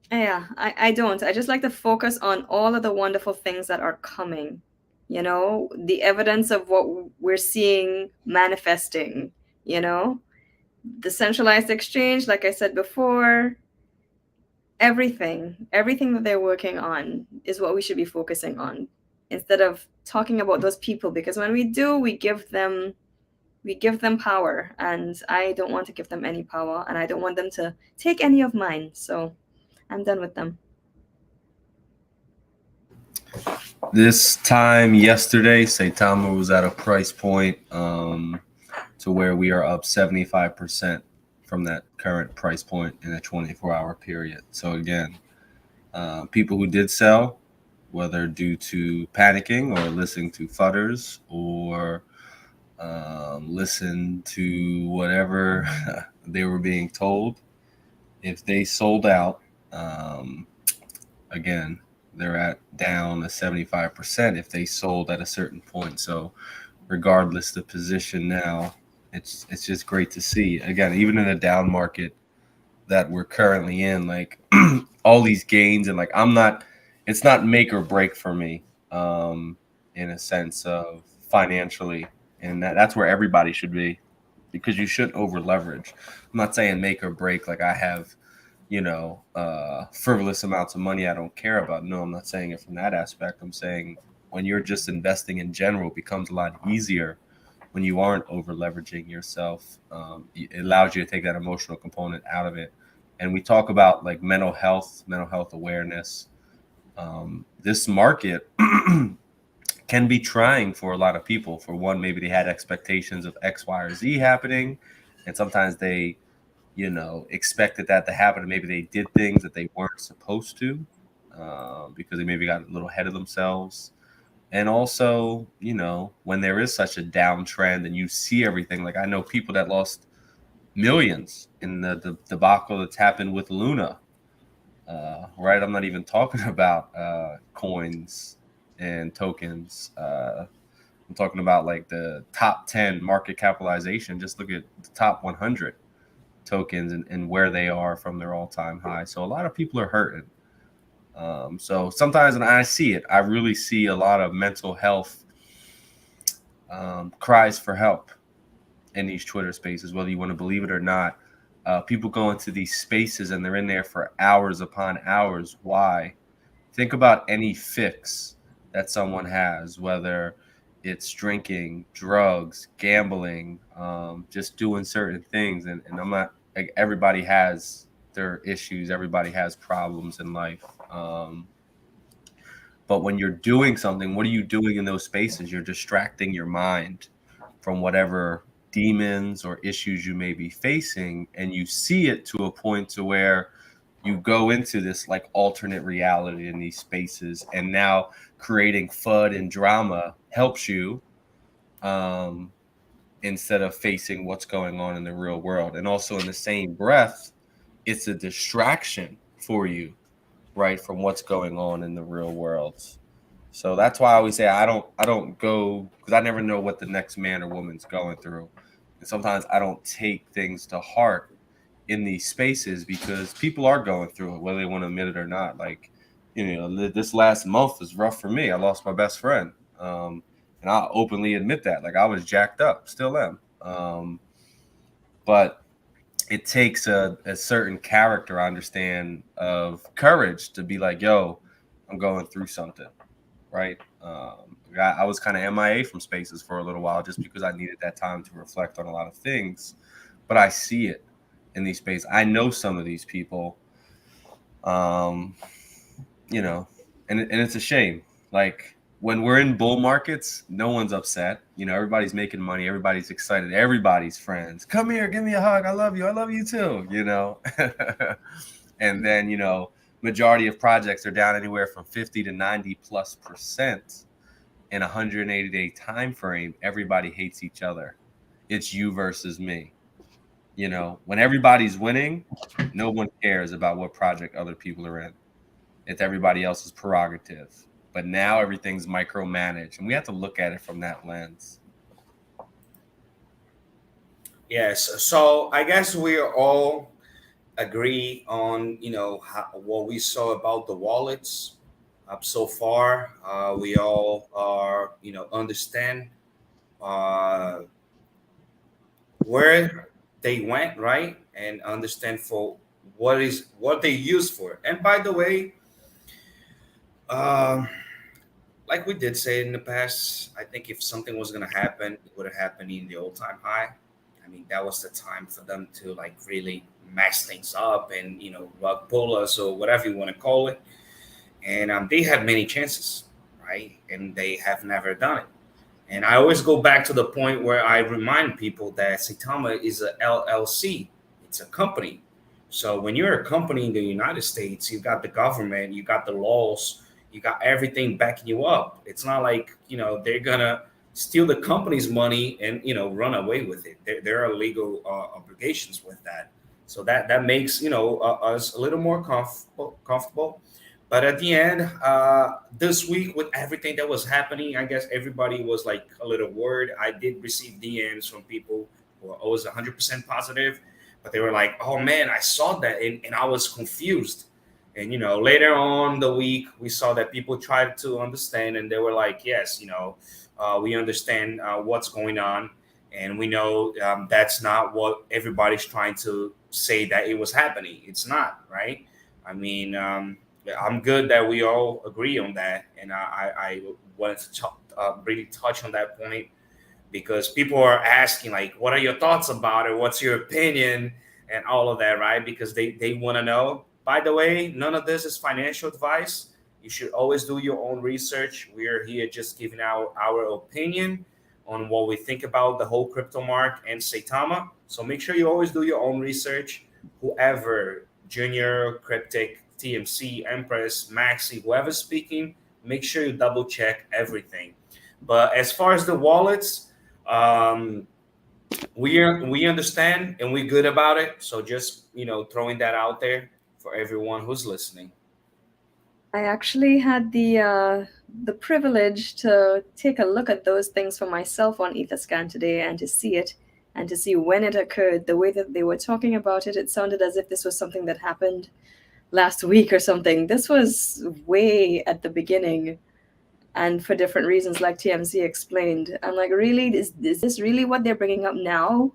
I don't. I just like to focus on all of the wonderful things that are coming. The evidence of what we're seeing manifesting. The centralized exchange, like I said before, everything that they're working on is what we should be focusing on, instead of talking about those people, because when we do, we give them power, and I don't want to give them any power, and I don't want them to take any of mine. So I'm done with them. This time yesterday, Saitama was at a price point to where we are up 75% from that current price point in a 24-hour period. So again, people who did sell, whether due to panicking or listening to fudders or listen to whatever they were being told, if they sold out, again, they're at down to 75% if they sold at a certain point. So regardless the position now, it's just great to see. Again, even in a down market that we're currently in, like all these gains, and like it's not make or break for me, in a sense of financially, and that's where everybody should be, because you shouldn't over leverage. I'm not saying make or break, like I have, frivolous amounts of money I don't care about. No, I'm not saying it from that aspect. I'm saying when you're just investing in general, it becomes a lot easier when you aren't over leveraging yourself. It allows you to take that emotional component out of it. And we talk about like mental health awareness. This market can be trying for a lot of people. For one, maybe they had expectations of X, Y, or Z happening, and sometimes they, expected that to happen, and maybe they did things that they weren't supposed to, because they maybe got a little ahead of themselves. And also, when there is such a downtrend and you see everything, like I know people that lost millions in the debacle that's happened with Luna, right? I'm not even talking about coins and tokens. I'm talking about like the top 10 market capitalization. Just look at the top 100 tokens and where they are from their all-time high. So a lot of people are hurting. So sometimes when I see it, I really see a lot of mental health cries for help in these Twitter spaces, whether you want to believe it or not. People go into these spaces and they're in there for hours upon hours. Why? Think about any fix that someone has, whether it's drinking, drugs, gambling, just doing certain things. And I'm not, like, everybody has their issues. Everybody has problems in life. But when you're doing something, what are you doing in those spaces? You're distracting your mind from whatever demons or issues you may be facing, and you see it to a point to where you go into this like alternate reality in these spaces, and now creating FUD and drama helps you, instead of facing what's going on in the real world. And also in the same breath, it's a distraction for you, right, from what's going on in the real world. So that's why I always say I don't go, because I never know what the next man or woman's going through. And sometimes I don't take things to heart in these spaces because people are going through it, whether they want to admit it or not. Like, this last month was rough for me. I lost my best friend. And I'll openly admit that. Like, I was jacked up, still am. But it takes a certain character, I understand, of courage to be like, yo, I'm going through something, right? I was kind of MIA from spaces for a little while just because I needed that time to reflect on a lot of things. But I see it in these spaces. I know some of these people, and it's a shame. Like, when we're in bull markets, no one's upset. Everybody's making money. Everybody's excited. Everybody's friends. Come here, give me a hug. I love you. I love you too. And then, majority of projects are down anywhere from 50 to 90+% in a 180-day time frame. Everybody hates each other. It's you versus me. When everybody's winning, no one cares about what project other people are in. It's everybody else's prerogative. But now everything's micromanaged, and we have to look at it from that lens. Yes. So I guess we all agree on, what we saw about the wallets up so far. We all are, understand where they went, right, and understand for what they use for. And by the way, like we did say in the past, I think if something was going to happen, it would have happened in the old time high. I mean, that was the time for them to like really mess things up and, rug pull us or whatever you want to call it. And they had many chances, right? And they have never done it. And I always go back to the point where I remind people that Saitama is a LLC. it's a company. So when you're a company in the United States, you got the government, you got the laws, you got everything backing you up. It's not like, they're gonna steal the company's money and, run away with it. There are legal obligations with that. So that makes, us a little more comfortable. But at the end, this week with everything that was happening, I guess everybody was like a little worried. I did receive DMs from people who are always 100% positive, but they were like, "Oh man, I saw that and I was confused." And later on the week, we saw that people tried to understand, and they were like, "Yes, we understand what's going on, and we know that's not what everybody's trying to say that it was happening. It's not, right? I mean." I'm good that we all agree on that, and I wanted to really touch on that point because people are asking like, "What are your thoughts about it? What's your opinion?" and all of that, right? Because they want to know. By the way, none of this is financial advice. You should always do your own research. We are here just giving out our opinion on what we think about the whole crypto market and Saitama. So make sure you always do your own research. Whoever, Junior, Cryptic, TMC, Empress, Maxi, whoever's speaking, make sure you double check everything. But as far as the wallets, we understand and we're good about it. So just throwing that out there for everyone who's listening. I actually had the privilege to take a look at those things for myself on Etherscan today and to see it and to see when it occurred. The way that they were talking about it, it sounded as if this was something that happened last week or something. This was way at the beginning, and for different reasons, like TMC explained. I'm like, really? Is this really what they're bringing up now?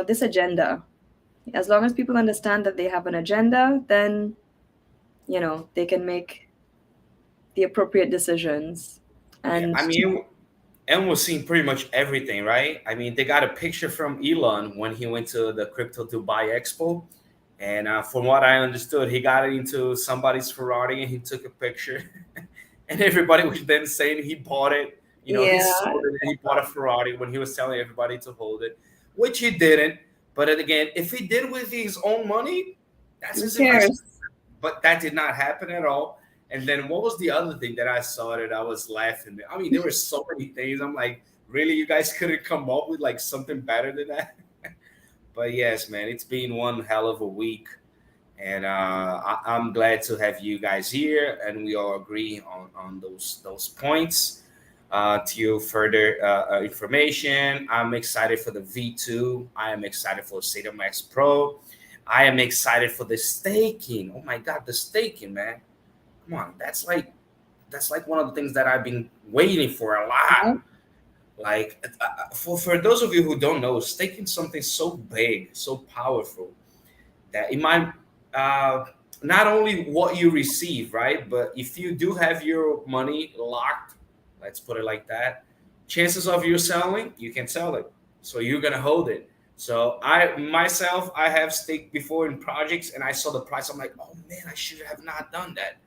This agenda. As long as people understand that they have an agenda, then they can make the appropriate decisions. And yeah, I mean, and we're seeing pretty much everything, right? I mean, they got a picture from Elon when he went to the Crypto Dubai Expo. And from what I understood, he got into somebody's Ferrari and he took a picture. And everybody was then saying he bought it. He sold it and he bought a Ferrari when he was telling everybody to hold it, which he didn't. But again, if he did with his own money, that's his investment. But that did not happen at all. And then what was the other thing that I saw that I was laughing? I mean, there were so many things. I'm like, really? You guys couldn't come up with like something better than that? But yes, man, it's been one hell of a week. And I'm glad to have you guys here, and we all agree on those points. To further information, I'm excited for the V2. I am excited for Saitama Max Pro. I am excited for the staking. Oh my God, the staking, man! Come on, that's like one of the things that I've been waiting for a lot. Like for those of you who don't know, staking something so big, so powerful that it might not only what you receive, right? But if you do have your money locked, let's put it like that, chances of you selling, you can sell it. So you're gonna hold it. So I have staked before in projects and I saw the price. I'm like, oh man, I should have not done that.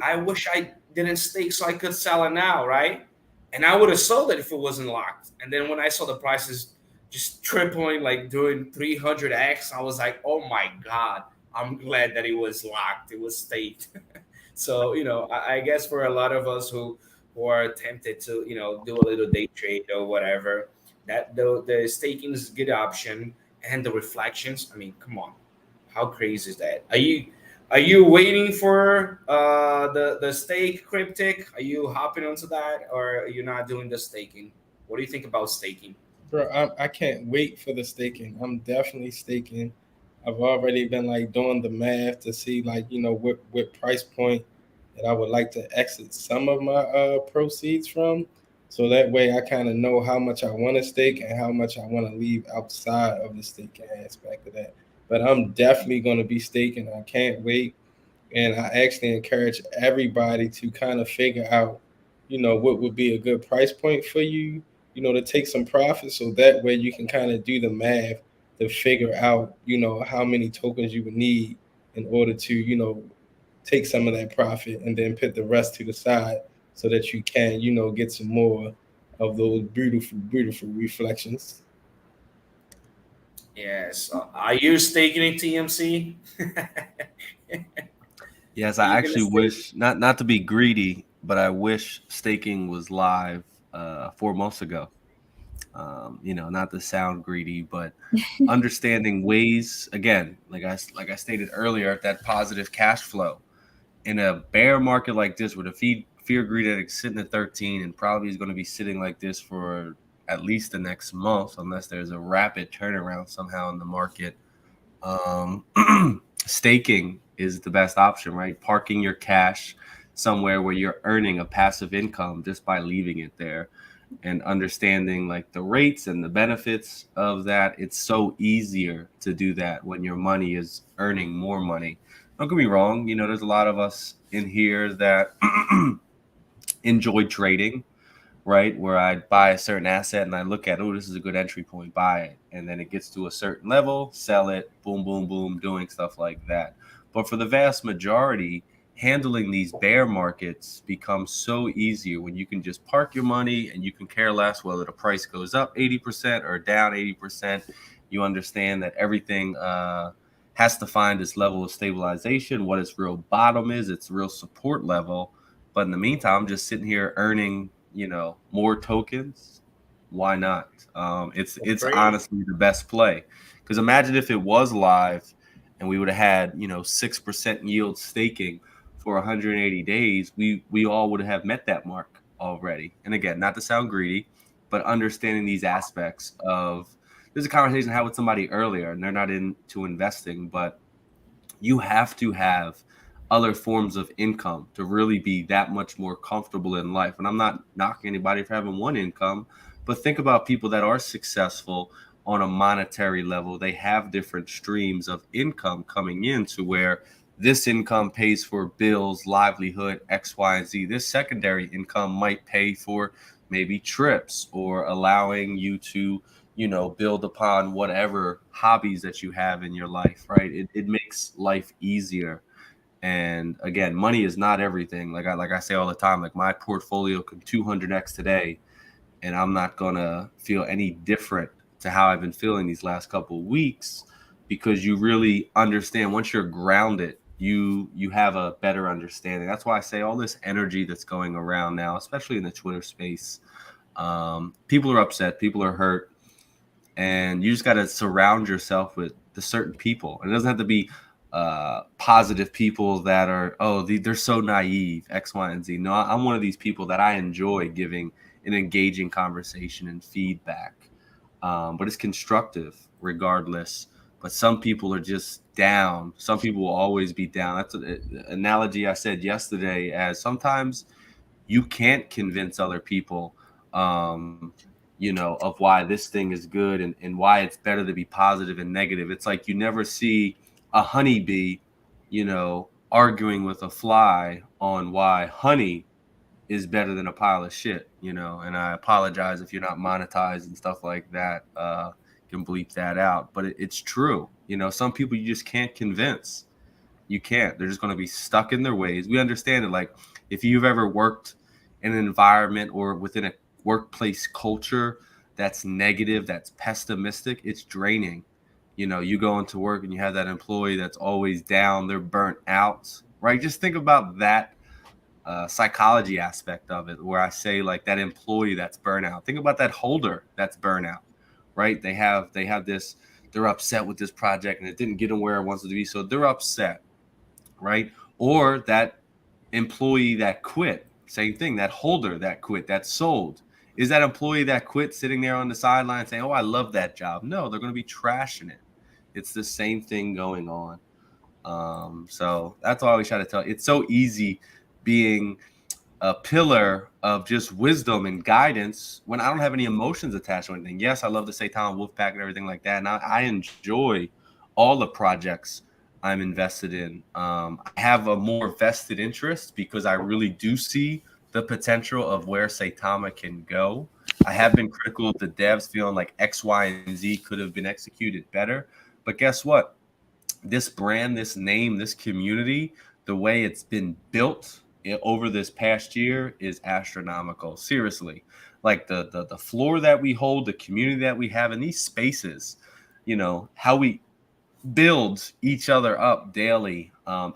I wish I didn't stake so I could sell it now, right? And I would have sold it if it wasn't locked. And then when I saw the prices just tripling, like doing 300x, I was like, oh my God, I'm glad that it was locked. It was staked. So, I guess for a lot of us who are tempted to, do a little day trade or whatever, that the staking is a good option. And the reflections, I mean, come on. How crazy is that? Are you waiting for the stake cryptic? Are you hopping onto that, or are you not doing the staking? What do you think about staking? Bro, I can't wait for the staking. I'm definitely staking. I've already been like doing the math to see like what price point that I would like to exit some of my proceeds from, so that way I kind of know how much I want to stake and how much I want to leave outside of the staking aspect of that. But I'm definitely going to be staking. I can't wait. And I actually encourage everybody to kind of figure out, what would be a good price point for you, to take some profit. So that way you can kind of do the math to figure out, how many tokens you would need in order to, take some of that profit and then put the rest to the side so that you can, get some more of those beautiful, beautiful reflections. Yes. Are you staking in TMC? Yes, Are I you gonna actually stake? wish not to be greedy, but I wish staking was live 4 months ago. Not to sound greedy, but understanding ways again, like I stated earlier, that positive cash flow in a bear market like this, where the fear greed index is sitting at 13 and probably is going to be sitting like this for at least the next month, unless there's a rapid turnaround somehow in the market. um, Staking is the best option, right? Parking your cash somewhere where you're earning a passive income just by leaving it there, and understanding like the rates and the benefits of that. It's so easier to do that when your money is earning more money. Don't get me wrong, there's a lot of us in here that enjoy trading, right? Where I buy a certain asset and I look at, oh, this is a good entry point, buy it. And then it gets to a certain level, sell it, boom, boom, boom, doing stuff like that. But for the vast majority, handling these bear markets becomes so easier when you can just park your money and you can care less whether the price goes up 80% or down 80%. You understand that everything has to find its level of stabilization, what its real bottom is, its real support level. But in the meantime, I'm just sitting here earning, more tokens. Why not? It's Free. honestly the best play. Because imagine if it was live and we would have had 6% yield staking for 180 days, we all would have met that mark already. And again, not to sound greedy, but understanding these aspects of, there's a conversation I had with somebody earlier, and they're not into investing, but you have to have other forms of income to really be that much more comfortable in life. And I'm not knocking anybody for having one income, but think about people that are successful on a monetary level. They have different streams of income coming in to where this income pays for bills, livelihood, X, Y, and Z. This secondary income might pay for maybe trips or allowing you to build upon whatever hobbies that you have in your life, right? It makes life easier. And again, money is not everything. Like I say all the time, like my portfolio can 200x today, and I'm not gonna feel any different to how I've been feeling these last couple of weeks, because you really understand once you're grounded, you have a better understanding. That's why I say all this energy that's going around now, especially in the Twitter space, people are upset, people are hurt, and you just got to surround yourself with the certain people. And it doesn't have to be positive people that are, they're so naive, X, Y, and Z. No, I'm one of these people that I enjoy giving an engaging conversation and feedback, but it's constructive regardless. But some people are just down. Some people will always be down. That's an analogy I said yesterday, as sometimes you can't convince other people, of why this thing is good, and why it's better to be positive and negative. It's like you never see a honeybee, arguing with a fly on why honey is better than a pile of shit, and I apologize if you're not monetized and stuff like that. Can bleep that out, but it's true. Some people you just can't convince. You can't. They're just going to be stuck in their ways. We understand it. Like if you've ever worked in an environment or within a workplace culture that's negative, that's pessimistic, it's draining. You go into work and you have that employee that's always down, they're burnt out, right? Just think about that psychology aspect of it, where I say like that employee that's burnout. Think about that holder that's burnout, right? They have this, they're upset with this project and it didn't get them where it wants it to be, so they're upset, right? Or that employee that quit, same thing, that holder that quit, that sold. Is that employee that quit sitting there on the sideline saying, oh, I love that job? No, they're going to be trashing it. It's the same thing going on. So that's why I always try to tell you, it's so easy being a pillar of just wisdom and guidance when I don't have any emotions attached to anything. Yes, I love the Saitama Wolfpack and everything like that. And I enjoy all the projects I'm invested in. I have a more vested interest because I really do see the potential of where Saitama can go. I have been critical of the devs feeling like X, Y, and Z could have been executed better. But guess what? This brand, this name, this community, the way it's been built over this past year is astronomical. Seriously, like the floor that we hold, the community that we have in these spaces. how we build each other up daily,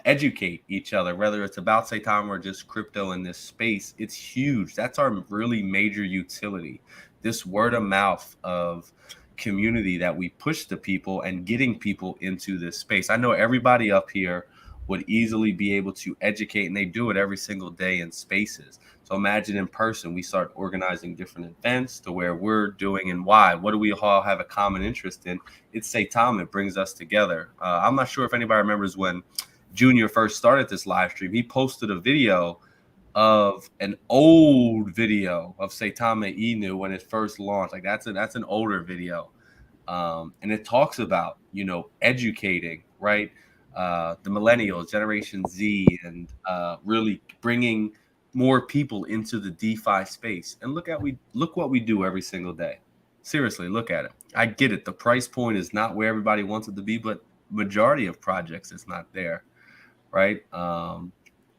educate each other, whether it's about Saitama or just crypto in this space. It's huge. That's our really major utility. This word of mouth of community that we push to people and getting people into this space. I know everybody up here would easily be able to educate, and they do it every single day in spaces. So imagine in person, we start organizing different events to where we're doing and why. What do we all have a common interest in? It's Saitama. It brings us together. I'm not sure if anybody remembers when Junior first started this live stream. He posted a video of an old video of Saitama Inu when it first launched. Like that's an older video, and it talks about educating, right, the millennials, Generation Z, and really bringing more people into the DeFi space. And look what we do every single day. Seriously, look at it. I get it. The price point is not where everybody wants it to be, but majority of projects is not there, right?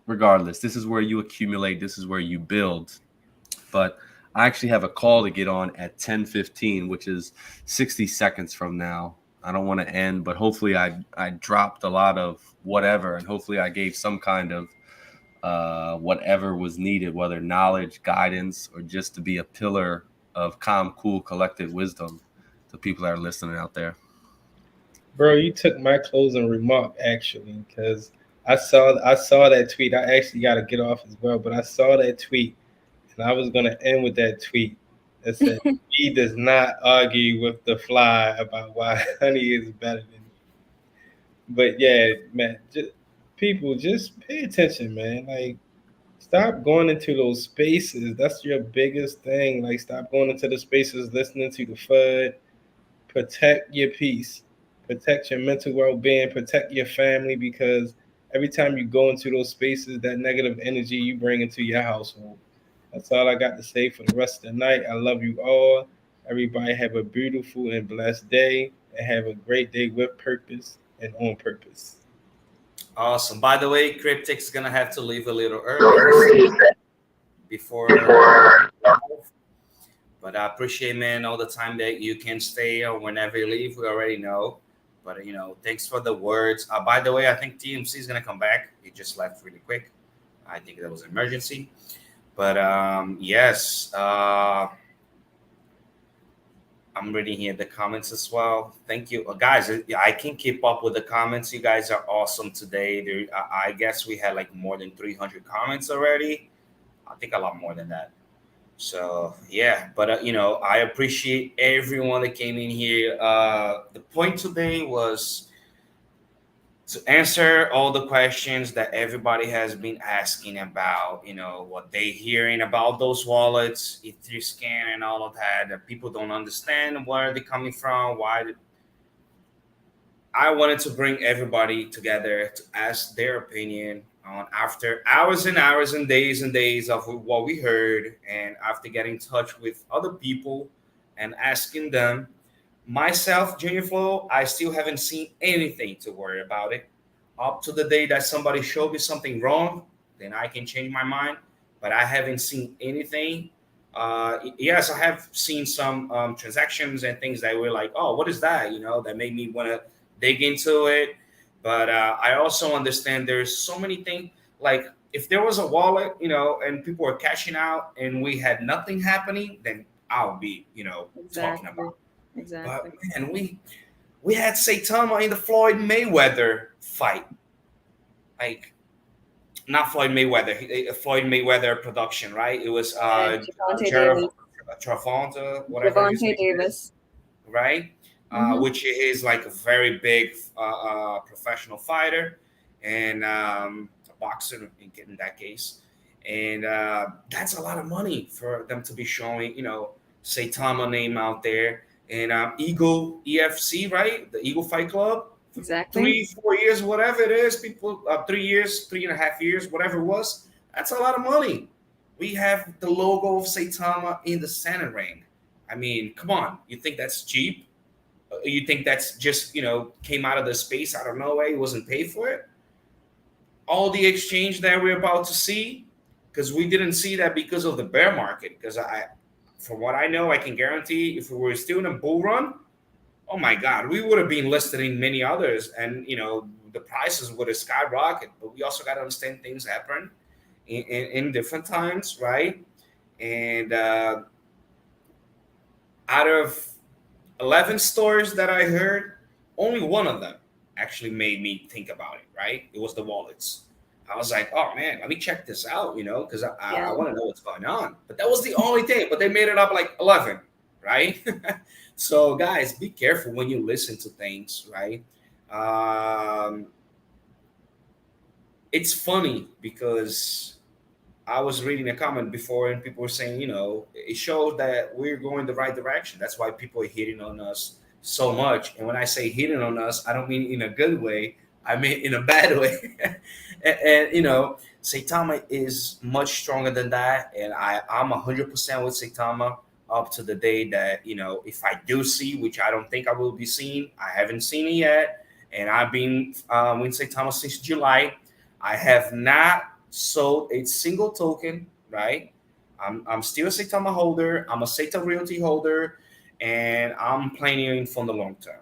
Regardless, this is where you accumulate. This is where you build. But I actually have a call to get on at 10:15, which is 60 seconds from now. I don't want to end, but hopefully I dropped a lot of whatever, and hopefully I gave some kind of whatever was needed, whether knowledge, guidance, or just to be a pillar of calm, cool, collected wisdom to people that are listening out there. Bro, you took my closing remark actually, because I saw that tweet. I actually got to get off as well, but I saw that tweet, and I was gonna end with that tweet that said, "He does not argue with the fly about why honey is better than." But yeah, man, people just pay attention, man. Like, stop going into those spaces. That's your biggest thing. Like, stop going into the spaces listening to the FUD. Protect your peace, protect your mental well-being, protect your family, because every time you go into those spaces, that negative energy you bring into your household. That's all I got to say for the rest of the night. I love you all. Everybody have a beautiful and blessed day, and have a great day with purpose and on purpose. Awesome. By the way, Cryptic's gonna have to leave a little early before. But I appreciate, man, all the time that you can stay or whenever you leave. We already know. But, thanks for the words. By the way, I think TMC is going to come back. He just left really quick. I think that was an emergency. But, yes, I'm reading here the comments as well. Thank you. Guys, I can keep up with the comments. You guys are awesome today. I guess we had like more than 300 comments already. I think a lot more than that. So yeah, but I appreciate everyone that came in here. The point today was to answer all the questions that everybody has been asking about, what they hearing about those wallets, Etherscan and all of that people don't understand where they're coming from, I wanted to bring everybody together to ask their opinion on after hours and hours and days of what we heard, and after getting in touch with other people and asking them. Myself, Junior Flow, I still haven't seen anything to worry about it. Up to the day that somebody showed me something wrong, then I can change my mind. But I haven't seen anything. Yes, I have seen some transactions and things that were like, oh, what is that? That made me want to dig into it. But I also understand there's so many things. Like if there was a wallet, and people were cashing out and we had nothing happening, then I'll be, talking about. Exactly. But man, we had Saitama in the Floyd Mayweather fight. Like not Floyd Mayweather, Floyd Mayweather production, right? It was Travonta, whatever his name Davis. is, right? Which is like a very big professional fighter and a boxer in that case. And that's a lot of money for them to be showing, Saitama name out there. And Eagle EFC, right? The Eagle Fight Club. Exactly. 3-4 years, whatever it is, people, 3 years, 3.5 years, whatever it was. That's a lot of money. We have the logo of Saitama in the center ring. I mean, come on. You think that's cheap? You think that's just, came out of the space out of nowhere? He wasn't paid for it? All the exchange that we're about to see, because we didn't see that because of the bear market. Because from what I know, I can guarantee if we were still in a bull run, oh my God, we would have been listed in many others, and the prices would have skyrocketed. But we also got to understand things happen in different times, right? And out of 11 stories that I heard, only one of them actually made me think about it, right? It was the wallets. I was like, oh man, let me check this out, because I want to know what's going on. But that was the only thing. But they made it up like 11, right? So, guys, be careful when you listen to things, right? It's funny because I was reading a comment before and people were saying, it shows that we're going the right direction. That's why people are hitting on us so much. And when I say hitting on us, I don't mean in a good way. I mean in a bad way. and Saitama is much stronger than that. And I'm 100% with Saitama up to the day that, if I do see, which I don't think I will be seeing, I haven't seen it yet. And I've been with Saitama since July. I have not sold a single token, right? I'm still a Saitama holder. I'm a Saita Realty holder, and I'm planning for the long term.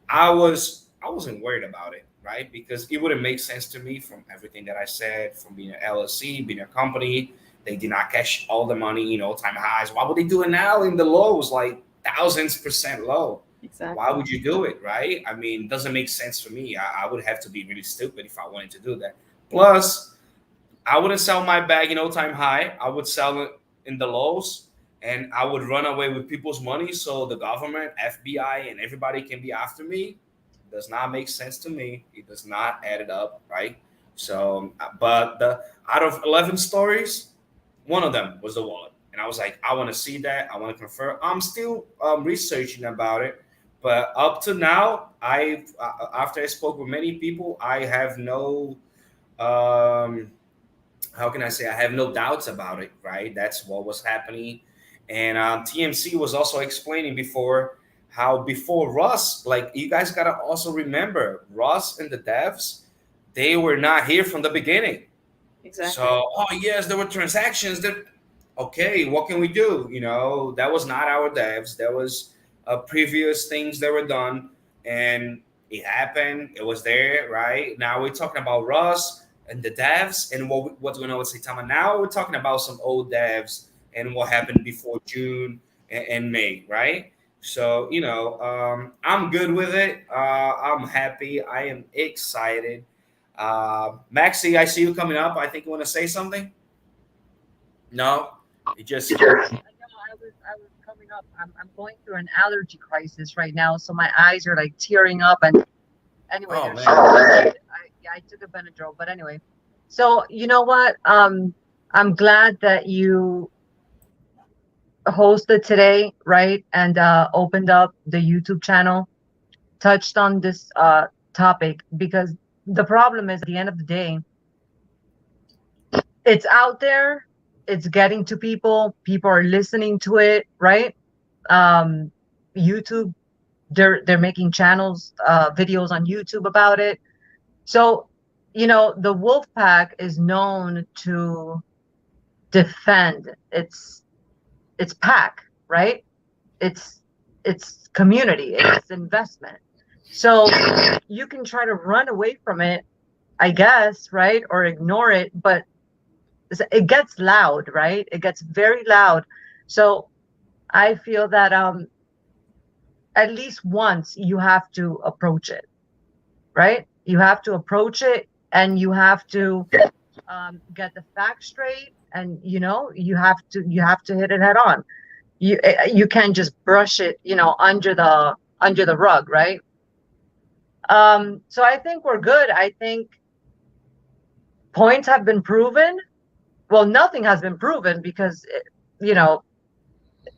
I wasn't worried about it, right? Because it wouldn't make sense to me from everything that I said, from being an LLC, being a company. They did not cash all the money, all-time highs. Why would they do it now in the lows, like thousands % low? Exactly. Why would you do it, right? I mean, it doesn't make sense for me. I would have to be really stupid if I wanted to do that. Plus, I wouldn't sell my bag in all-time high. I would sell it in the lows, and I would run away with people's money so the government, FBI, and everybody can be after me. Does not make sense to me. It does not add it up, right? So, but out of 11 stories, one of them was the wallet. And I was like, I want to see that. I want to confirm. I'm still researching about it. But up to now, after I spoke with many people, I have no how can I say, I have no doubts about it, right? That's what was happening. And TMC was also explaining before how before Russ, like you guys got to also remember, Russ and the devs, they were not here from the beginning. Exactly. So, oh yes, there were transactions that, okay, what can we do? That was not our devs. That was previous things that were done, and it happened. It was there, right? Now we're talking about Russ and the devs and what's going on with Saitama. Now we're talking about some old devs and what happened before June and May, right? So, I'm good with it. I'm happy. I am excited. Maxi, I see you coming up. I think you want to say something. No, it just. I know I was coming up. I'm going through an allergy crisis right now, so my eyes are like tearing up. And anyway, Oh, man. I took a Benadryl, but anyway. So you know what? I'm glad that you hosted today, right? And opened up the YouTube channel, touched on this topic, because the problem is at the end of the day, it's out there, it's getting to people are listening to it, right? YouTube, they're making channels, videos on YouTube about it. So the wolf pack is known to defend its pack, right? It's community, it's investment. So you can try to run away from it, I guess, right? Or ignore it, but it gets loud, right? It gets very loud. So I feel that at least once you have to approach it, right? You have to approach it, and you have to get the facts straight, and you have to hit it head on. You can't just brush it, under the rug, right? So I think we're good. I think points have been proven. Well, nothing has been proven because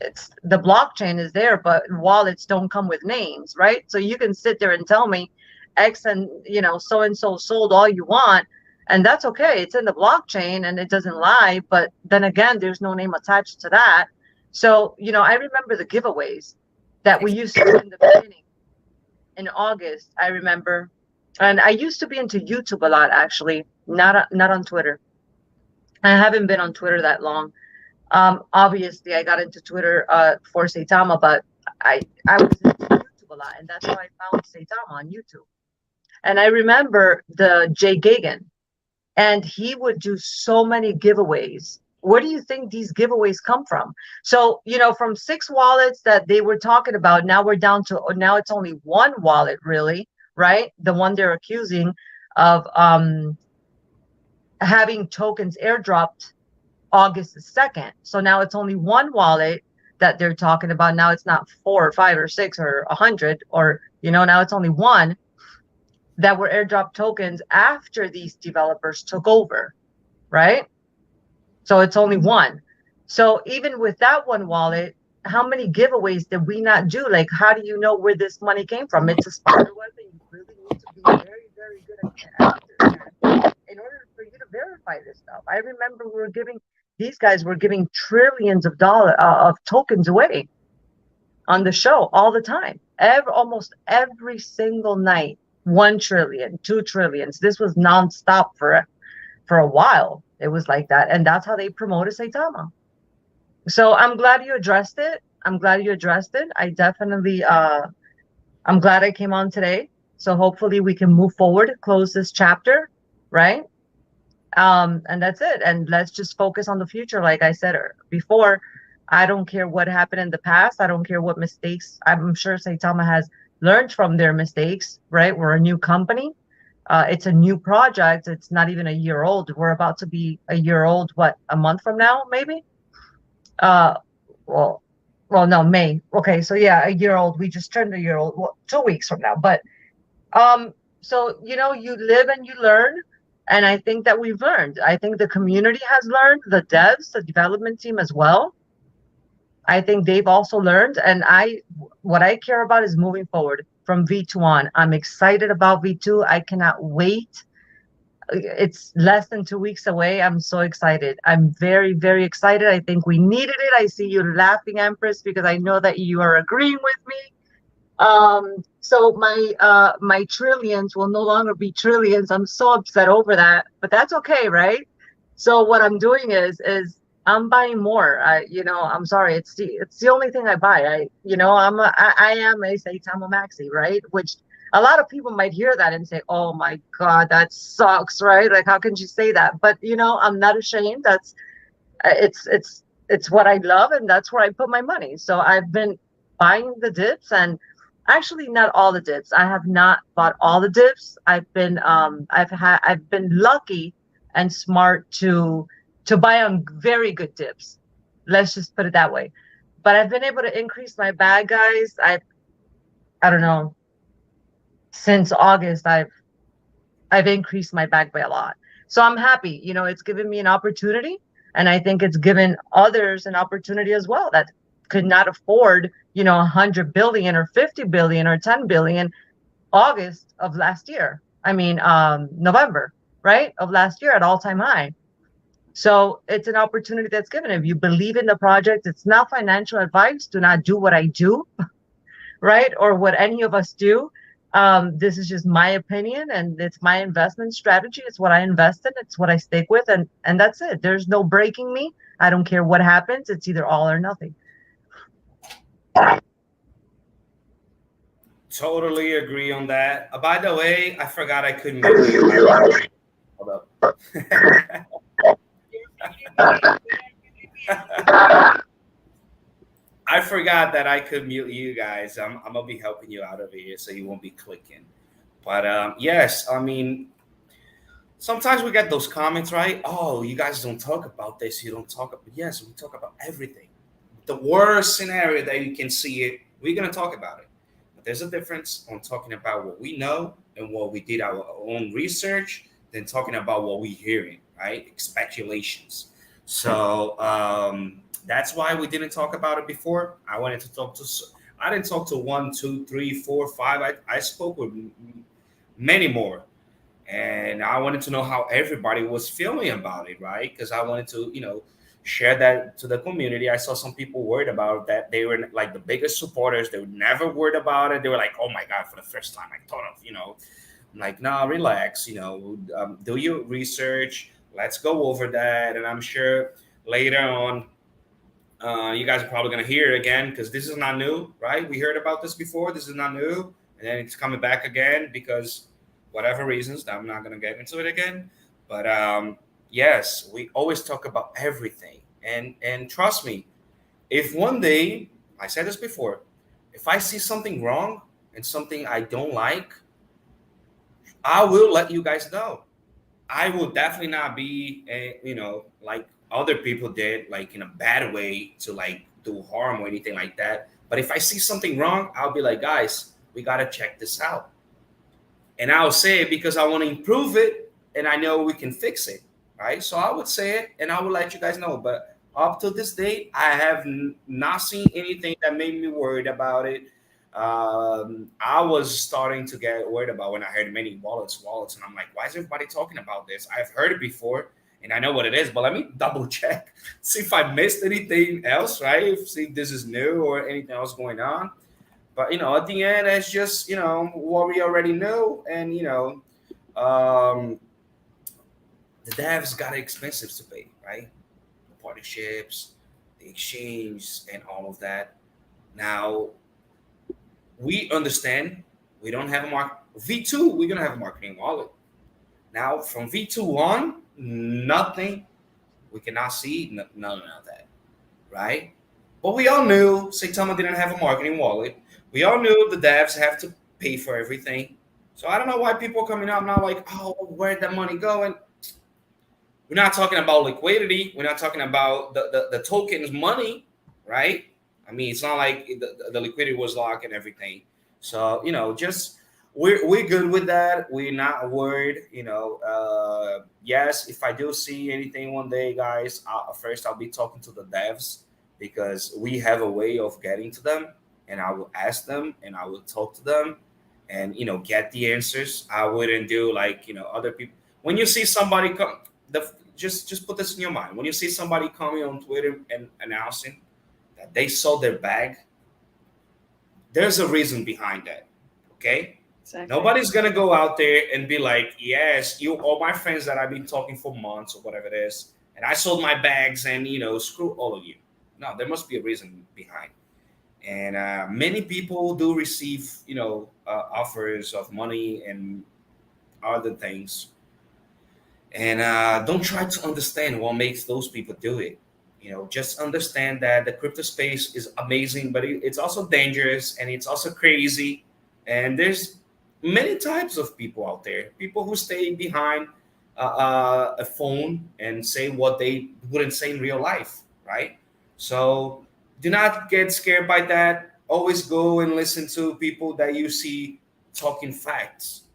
it's the blockchain is there, but wallets don't come with names, right? So you can sit there and tell me X and so and so sold all you want, and that's okay. It's in the blockchain and it doesn't lie. But then again, there's no name attached to that. So I remember the giveaways that we used to do in the beginning in August. I remember, and I used to be into YouTube a lot, actually, not on Twitter. I haven't been on Twitter that long. Obviously, I got into Twitter for Saitama, but I was into YouTube YouTube a lot, and that's how I found Saitama on YouTube. And I remember the Jay Gagan, and he would do so many giveaways. Where do you think these giveaways come from? So, from 6 wallets that they were talking about, now we're down to, now it's only one wallet, really, right? The one they're accusing of having tokens airdropped August the 2nd. So now it's only one wallet that they're talking about. Now it's not 4 or 5 or 6 or 100, or, now it's only one that were airdrop tokens after these developers took over, right? So it's only one. So even with that one wallet, how many giveaways did we not do? Like, how do you know where this money came from? It's a spider web, and you really need to be very, very good at in order for you to verify this stuff. I remember these guys were giving trillions of dollars of tokens away on the show all the time, almost every single night. 1 trillion, 2 trillions. This was nonstop for a while. It was like that, and that's how they promoted Saitama. So I'm glad you addressed it. I definitely, I'm glad I came on today. So hopefully we can move forward, close this chapter, right? And that's it. And let's just focus on the future. Like I said before, I don't care what happened in the past. I don't care what mistakes. I'm sure Saitama has learned from their mistakes, right? We're a new company. It's a new project. It's not even a year old. We're about to be a year old, a month from now, maybe? Well, no, May. Okay, so yeah, a year old. We just turned a year old. Well, 2 weeks from now. But so you live and you learn, and I think that we've learned. I think the community has learned, the devs, the development team as well. I think they've also learned, and what I care about is moving forward from V2 on. I'm excited about V2. I cannot wait. It's less than 2 weeks away. I'm so excited. I'm very, very excited. I think we needed it. I see you laughing, Empress, because I know that you are agreeing with me. So my trillions will no longer be trillions. I'm so upset over that, but that's okay, right? So what I'm doing is I'm buying more. I'm sorry. It's the only thing I buy. I am a Saitama Maxi, right? Which a lot of people might hear that and say, "Oh my God, that sucks," right? Like, how can you say that? But I'm not ashamed. That's it's what I love, and that's where I put my money. So I've been buying the dips, and actually not all the dips. I have not bought all the dips. I've been lucky and smart to buy on very good dips. Let's just put it that way. But I've been able to increase my bag, guys. I don't know. Since August, I've increased my bag by a lot. So I'm happy. It's given me an opportunity, and I think it's given others an opportunity as well that could not afford, 100 billion or 50 billion or 10 billion August of last year. I mean, November, right? Of last year at all-time high. So it's an opportunity that's given. If you believe in the project, it's not financial advice. Do not do what I do, right? Or what any of us do. This is just my opinion, and it's my investment strategy. It's what I invest in. It's what I stick with. And that's it. There's no breaking me. I don't care what happens. It's either all or nothing. Totally agree on that. By the way, I forgot I couldn't mute you. Hold up. I forgot that I could mute you guys. I'm gonna be helping you out over here, so you won't be clicking. But yes, I mean, sometimes we get those comments, right? Oh, you guys don't talk about this. You don't talk about. Yes, we talk about everything. The worst scenario that you can see it, we're gonna talk about it. But there's a difference on talking about what we know and what we did our own research than talking about what we're hearing, right? Speculations. So that's why we didn't talk about it before. I wanted to talk to. I didn't talk to 1, 2, 3, 4, 5. I spoke with many more, and I wanted to know how everybody was feeling about it, right? Because I wanted to, share that to the community. I saw some people worried about that. They were like the biggest supporters. They were never worried about it. They were like, "Oh my God!" For the first time, I thought of, I'm like, "Nah, relax. Do your research. Let's go over that." And I'm sure later on You guys are probably going to hear it again because this is not new, right? We heard about this before. This is not new. And then it's coming back again because whatever reasons. I'm not going to get into it again. But yes, we always talk about everything. And trust me, if one day, I said this before, if I see something wrong and something I don't like, I will let you guys know. I will definitely not be, like other people did, like in a bad way to like do harm or anything like that. But if I see something wrong, I'll be like, guys, we got to check this out. And I'll say it because I want to improve it and I know we can fix it. Right. So I would say it and I will let you guys know. But up to this date, I have not seen anything that made me worried about it. I was starting to get worried about when I heard many wallets, and I'm like, why is everybody talking about this? I've heard it before, and I know what it is, but let me double check, see if I missed anything else, right? See if this is new or anything else going on. But at the end, it's just what we already know, and the devs got expensive to pay, right? The partnerships, the exchange, and all of that. Now we understand we don't have a V2, we're gonna have a marketing wallet. Now from V2 on, nothing, we cannot see none of that, right? But we all knew Saitama didn't have a marketing wallet. We all knew the devs have to pay for everything. So I don't know why people are coming out now like, oh, where'd that money go? And we're not talking about liquidity. We're not talking about the tokens money, right? I mean, it's not like the liquidity was locked and everything. So, just we're good with that. We're not worried. Yes, if I do see anything one day, guys, first I'll be talking to the devs because we have a way of getting to them, and I will ask them and I will talk to them, and get the answers. I wouldn't do like other people. When you see somebody come, just put this in your mind. When you see somebody coming on Twitter and announcing that they sold their bag, there's a reason behind that. Okay. Exactly. Nobody's gonna go out there and be like, yes, you all my friends that I've been talking for months or whatever it is, and I sold my bags and screw all of you. No, there must be a reason behind. And many people do receive offers of money and other things, and don't try to understand what makes those people do it. Just understand that the crypto space is amazing, but it's also dangerous and it's also crazy. And there's many types of people out there. People who stay behind a phone and say what they wouldn't say in real life, right? So do not get scared by that. Always go and listen to people that you see talking facts.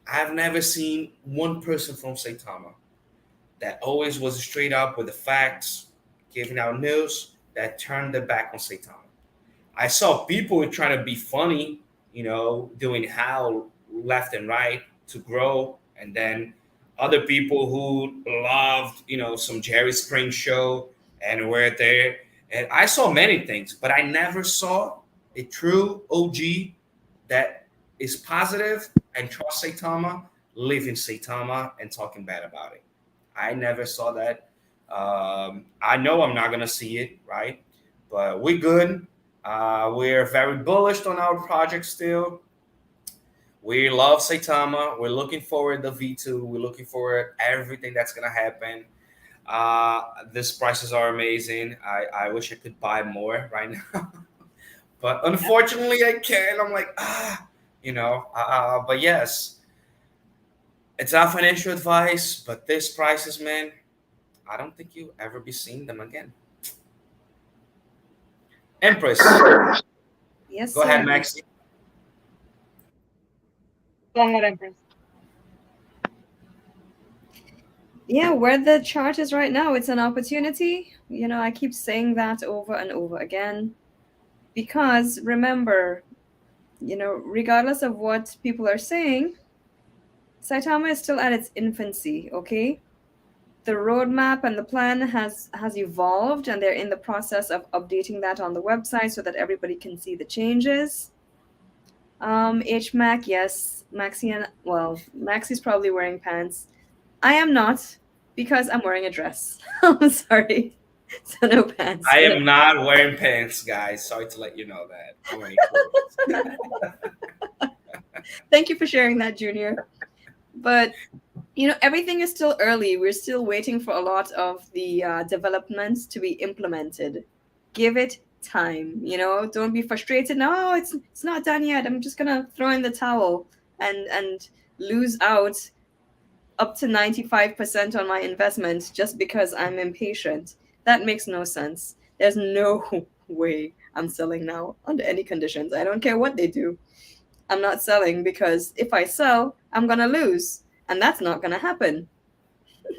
I've never seen one person from Saitama that always was straight up with the facts, giving out news that turned their back on Saitama. I saw people trying to be funny, doing how left and right to grow, and then other people who loved, some Jerry Spring show and were there. And I saw many things, but I never saw a true OG that is positive and trust Saitama, live in Saitama, and talking bad about it. I never saw that. I know I'm not gonna see it, right? But we're good. We're very bullish on our project still. We love Saitama. We're looking forward to V2. We're looking forward everything that's gonna happen. These prices are amazing. I wish I could buy more right now, but unfortunately I can't. I'm like but yes, it's not financial advice, but these prices, man, I don't think you'll ever be seeing them again. Empress. Yes, go ahead, Maxi. Go ahead, Empress. Yeah, where the chart is right now, it's an opportunity. I keep saying that over and over again because remember, regardless of what people are saying, Saitama is still at its infancy, okay? The roadmap and the plan has evolved, and they're in the process of updating that on the website so that everybody can see the changes. HMAC, yes, Maxi's probably wearing pants. I am not, because I'm wearing a dress. I'm sorry. So no pants. I am not wearing pants, guys. Sorry to let you know that. I'm wearing clothes. Thank you for sharing that, Junior. But everything is still early. We're still waiting for a lot of the developments to be implemented. Give it time. Don't be frustrated. No, it's not done yet. I'm just gonna throw in the towel and lose out up to 95% on my investment just because I'm impatient. That makes no sense. There's no way I'm selling now under any conditions. I don't care what they do. I'm not selling because if I sell, I'm going to lose. And that's not going to happen.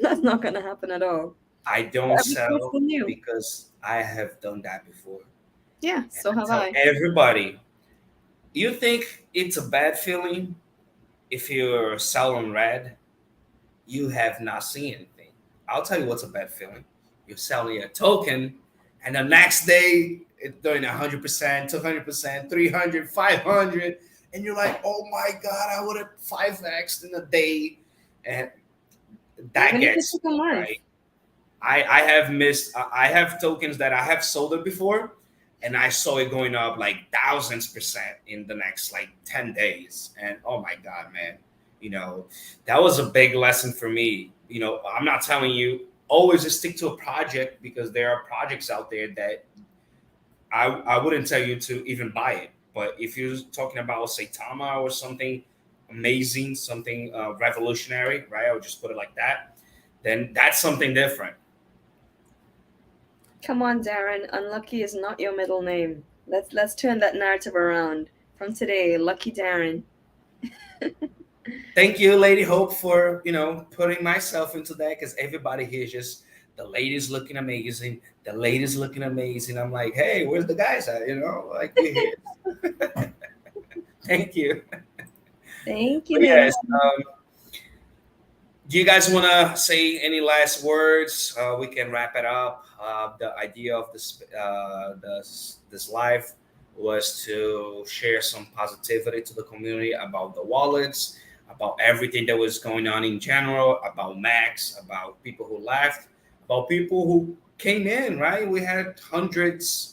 That's not going to happen at all. I don't Everything's sell still new. because I have done that before. Yeah, And so I have tell I. everybody, you think it's a bad feeling if you're selling red? You have not seen anything. I'll tell you what's a bad feeling. You're selling a token, and the next day it's doing 100%, 200%, 300, 500, and you're like, oh my God, I would have 5x in a day. And that Even if it gets took a month. right. I have missed. I have tokens that I have sold it before, and I saw it going up like thousands% in the next like 10 days. And oh my God, man, that was a big lesson for me. I'm not telling you always just stick to a project because there are projects out there that I wouldn't tell you to even buy it. But if you're talking about Saitama or something amazing, something revolutionary, right? I would just put it like that. Then that's something different. Come on, Darren. Unlucky is not your middle name. Let's turn that narrative around. From today, Lucky Darren. Thank you, Lady Hope, for putting myself into that because everybody here is just the ladies looking amazing. The ladies looking amazing. I'm like, hey, where's the guys at? Like we're here. Thank you. Thank you, But lady. yes, do you guys want to say any last words? We can wrap it up. The idea of this live was to share some positivity to the community about the wallets, about everything that was going on in general, about Max, about people who left, about people who came in. Right, we had hundreds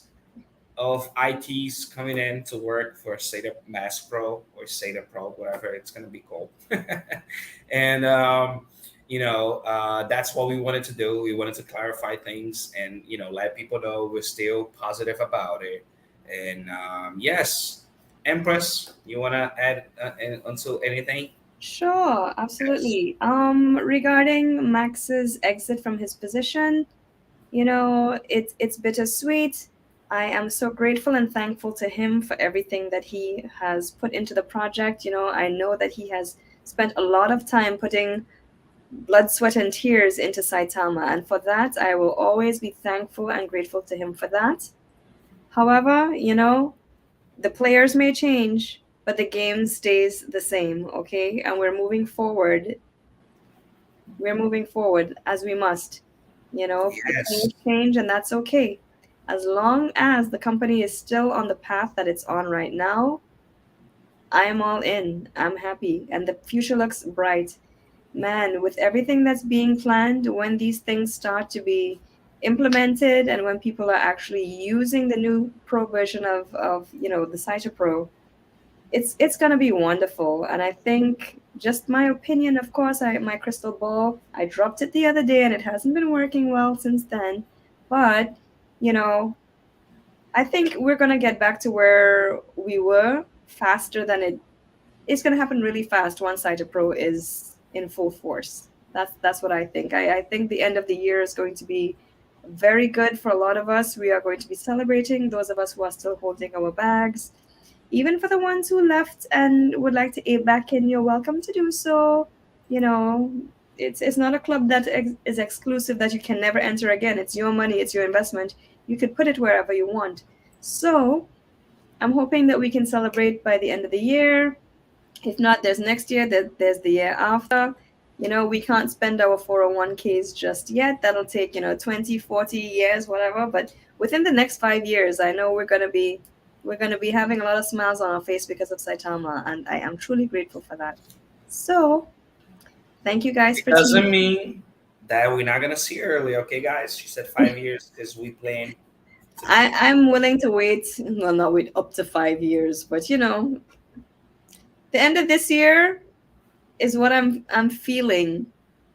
of ITs coming in to work for SATA Mass Pro or SATA Pro, whatever it's going to be called. And, that's what we wanted to do. We wanted to clarify things and, let people know we're still positive about it. And yes, Empress, you want to add until anything? Sure, absolutely. Regarding Max's exit from his position, it's bittersweet. I am so grateful and thankful to him for everything that he has put into the project. I know that he has spent a lot of time putting blood, sweat, and tears into Saitama, and for that, I will always be thankful and grateful to him for that. However, the players may change, but the game stays the same, okay? And we're moving forward. We're moving forward as we must. The Yes. players change, and that's okay. As long as the company is still on the path that it's on right now, I am all in. I'm happy, and the future looks bright. Man, with everything that's being planned, when these things start to be implemented and when people are actually using the new pro version of the Cyto Pro, it's gonna be wonderful. And I think, just my opinion, of course, my crystal ball, I dropped it the other day and it hasn't been working well since then. But I think we're gonna get back to where we were faster than it's going to happen really fast once Cyto Pro is in full force. That's what I think. I think the end of the year is going to be very good for a lot of us. We are going to be celebrating, those of us who are still holding our bags. Even for the ones who left and would like to aid back in, you're welcome to do so. It's not a club that is exclusive that you can never enter again. It's your money, it's your investment. You could put it wherever you want. So I'm hoping that we can celebrate by the end of the year. If not, there's next year, there's the year after. We can't spend our 401ks just yet. That'll take, 20, 40 years, whatever. But within the next 5 years, I know we're gonna be having a lot of smiles on our face because of Saitama, and I am truly grateful for that. So thank you guys It for doesn't tuning in. mean that we're not gonna see early. Okay, guys. She said 5 years because we plan to. I'm willing to wait. Well, not wait up to 5 years, but the end of this year is what I'm feeling.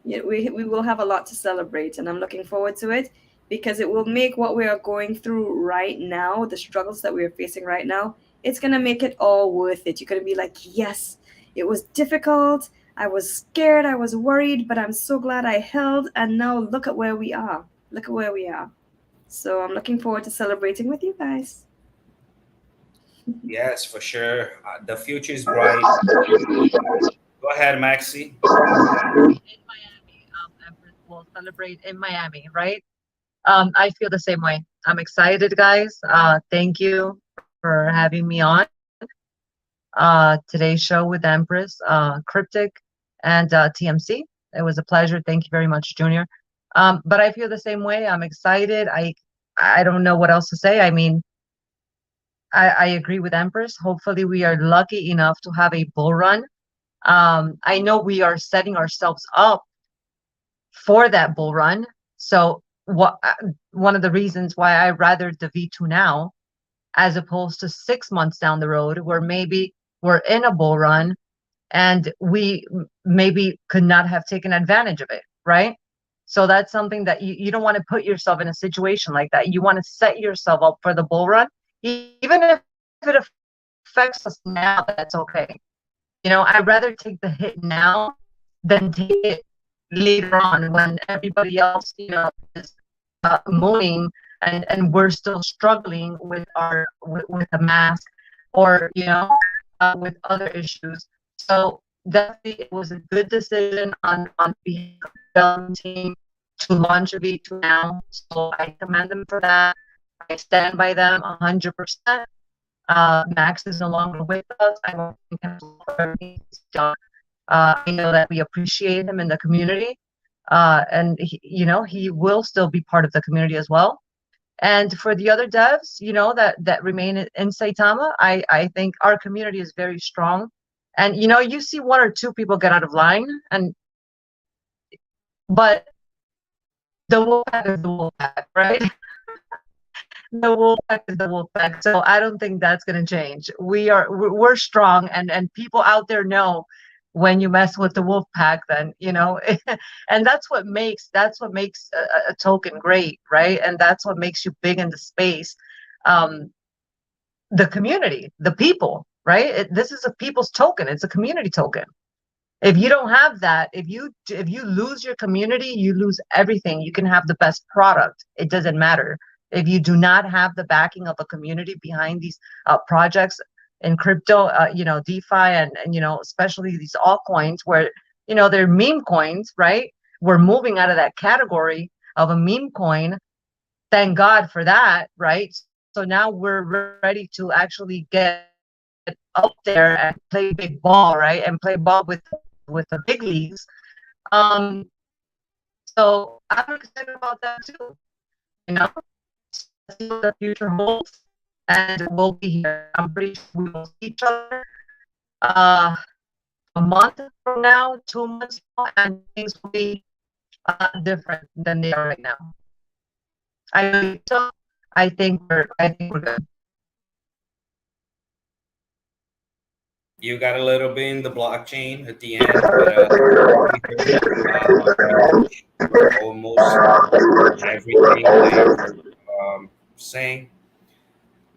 We will have a lot to celebrate, and I'm looking forward to it because it will make what we are going through right now, the struggles that we are facing right now, it's gonna make it all worth it. You're gonna be like, yes, it was difficult. I was scared. I was worried, but I'm so glad I held. And now look at where we are. Look at where we are. So I'm looking forward to celebrating with you guys. Yes, for sure. The future is bright. Go ahead, Maxi. In Miami, Empress will celebrate in Miami, right? I feel the same way. I'm excited, guys. Thank you for having me on today's show with Empress, Cryptic, and TMC. It was a pleasure. Thank you very much, Junior. But I feel the same way. I'm excited. I don't know what else to say. I mean, I agree with Empress. Hopefully, we are lucky enough to have a bull run. I know we are setting ourselves up for that bull run. So one of the reasons why I rather the V2 now, as opposed to 6 months down the road, where maybe we're in a bull run and we maybe could not have taken advantage of it, right? So that's something that you don't want to put yourself in a situation like that. You want to set yourself up for the bull run, even if it affects us now, that's okay. I'd rather take the hit now than take it later on when everybody else, is mooning and we're still struggling with with the mask or with other issues. So definitely, it was a good decision on behalf of the development team to launch a V2 now. So I commend them for that. I stand by them 100%. Max is no longer with us. I want to thank him for everything he's done. I know that we appreciate him in the community, and he will still be part of the community as well. And for the other devs, that remain in Saitama, I think our community is very strong. And you see one or two people get out of line, but the Wolfpack is the Wolfpack, right? The Wolfpack is the Wolfpack. So I don't think that's going to change. We're strong, and people out there know when you mess with the Wolfpack, then and that's what makes a token great, right? And that's what makes you big in the space. The community, the people, right? This is a people's token. It's a community token. If you don't have that, if you lose your community, you lose everything. You can have the best product. It doesn't matter. If you do not have the backing of a community behind these projects in crypto, DeFi and especially these altcoins where, they're meme coins, right? We're moving out of that category of a meme coin. Thank God for that, right? So now we're ready to actually get up there and play big ball, right? And play ball with the big leagues. So I'm excited about that too. See what the future holds, and we'll be here. I'm pretty sure we will see each other a month from now, 2 months from now, and things will be different than they are right now. I think so. I think we're good. You got a little bit in the blockchain at the end, but almost everything that you're saying.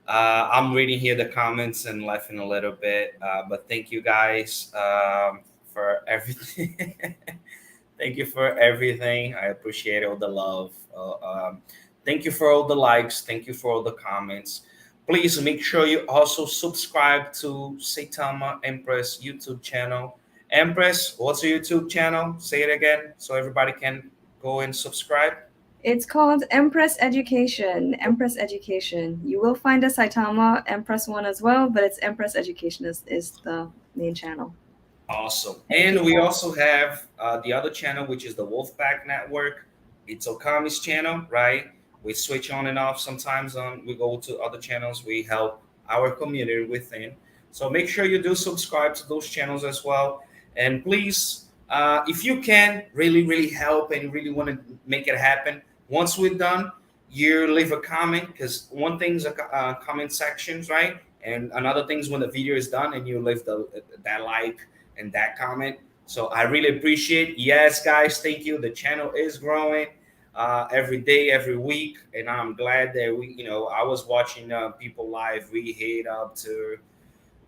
I'm reading here the comments and laughing a little bit, but thank you guys for everything. Thank you for everything. I appreciate all the love. Thank you for all the likes. Thank you for all the comments. Please make sure you also subscribe to Saitama Empress YouTube channel. Empress, what's your YouTube channel? Say it again so everybody can go and subscribe. It's called Empress Education. Empress Education. You will find a Saitama Empress one as well, but it's Empress Education is the main channel. Awesome. And we also have the other channel, which is the Wolfpack Network. It's Okami's channel, right? We switch on and off sometimes. We go to other channels. We help our community within. So make sure you do subscribe to those channels as well. And please If you can really, really help and really want to make it happen, once we're done, you leave a comment because one thing's a comment sections, right? And another thing's when the video is done and you leave that like and that comment. So I really appreciate. Yes, guys, thank you. The channel is growing every day, every week, and I'm glad that I was watching people live. We hit up to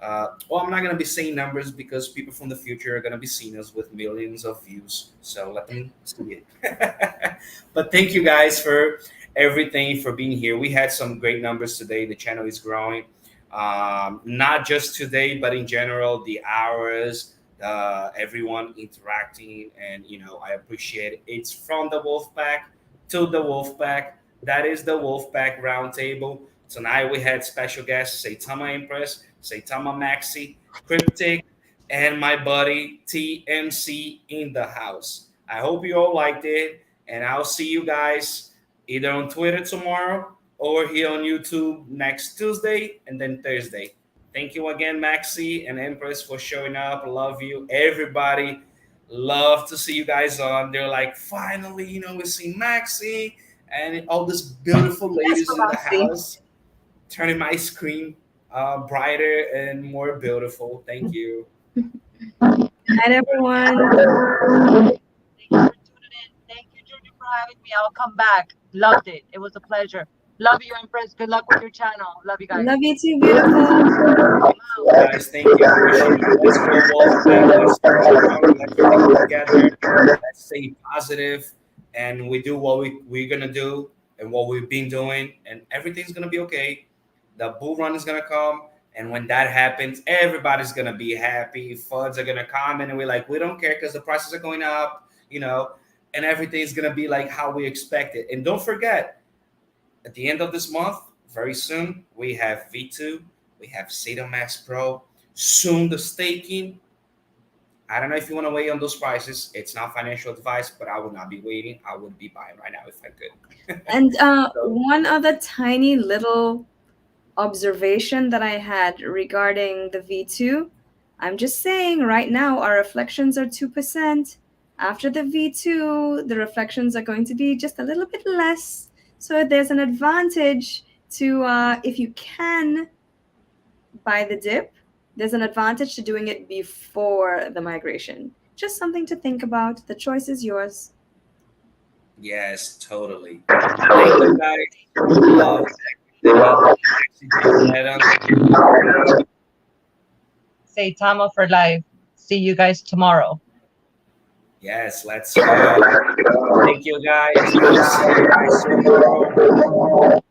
well, I'm not going to be saying numbers because people from the future are going to be seeing us with millions of views. So let them see it. But thank you guys for everything, for being here. We had some great numbers today. The channel is growing. Not just today, but in general, the hours, everyone interacting. And, I appreciate it. It's from the Wolfpack to the Wolfpack. That is the Wolfpack Roundtable. Tonight we had special guests, Saitama Empress, Saitama Maxi, Cryptic, and my buddy TMC in the house. I hope you all liked it, and I'll see you guys either on Twitter tomorrow or here on YouTube next Tuesday and then Thursday. Thank you again, Maxi and Empress, for showing up. Love you, everybody. Love to see you guys on. They're like, finally, we see Maxi and all these beautiful ladies in the house, turning my screen brighter and more beautiful. Thank you. Night, everyone. Thank you for tuning in. Thank you, Junior, for having me. I'll come back. Loved it. It was a pleasure. Love you, Empress. Good luck with your channel. Love you guys. Love you too, beautiful. Guys, thank you. Appreciate it. Let's go, Wolfpack. Let's go. Let's stick together. Let's stay positive, and we do what we're gonna do and what we've been doing, and everything's gonna be okay. The bull run is gonna come, and when that happens, everybody's gonna be happy. Funds are gonna come, and we're like, we don't care because the prices are going up, and everything's gonna be like how we expect it. And don't forget, at the end of this month, very soon, we have V2, we have Sato Max Pro, soon the staking. I don't know if you want to wait on those prices. It's not financial advice, but I would not be waiting. I would be buying right now if I could. And one other tiny little observation that I had regarding the V2. I'm just saying right now our reflections are 2%. After the V2, the reflections are going to be just a little bit less. So there's an advantage to, if you can buy the dip, there's an advantage to doing it before the migration. Just something to think about. The choice is yours. Yes, totally. Thank you, guys. Saitama for life. See you guys tomorrow. Yes, let's go. Thank you, guys. We'll see you guys tomorrow.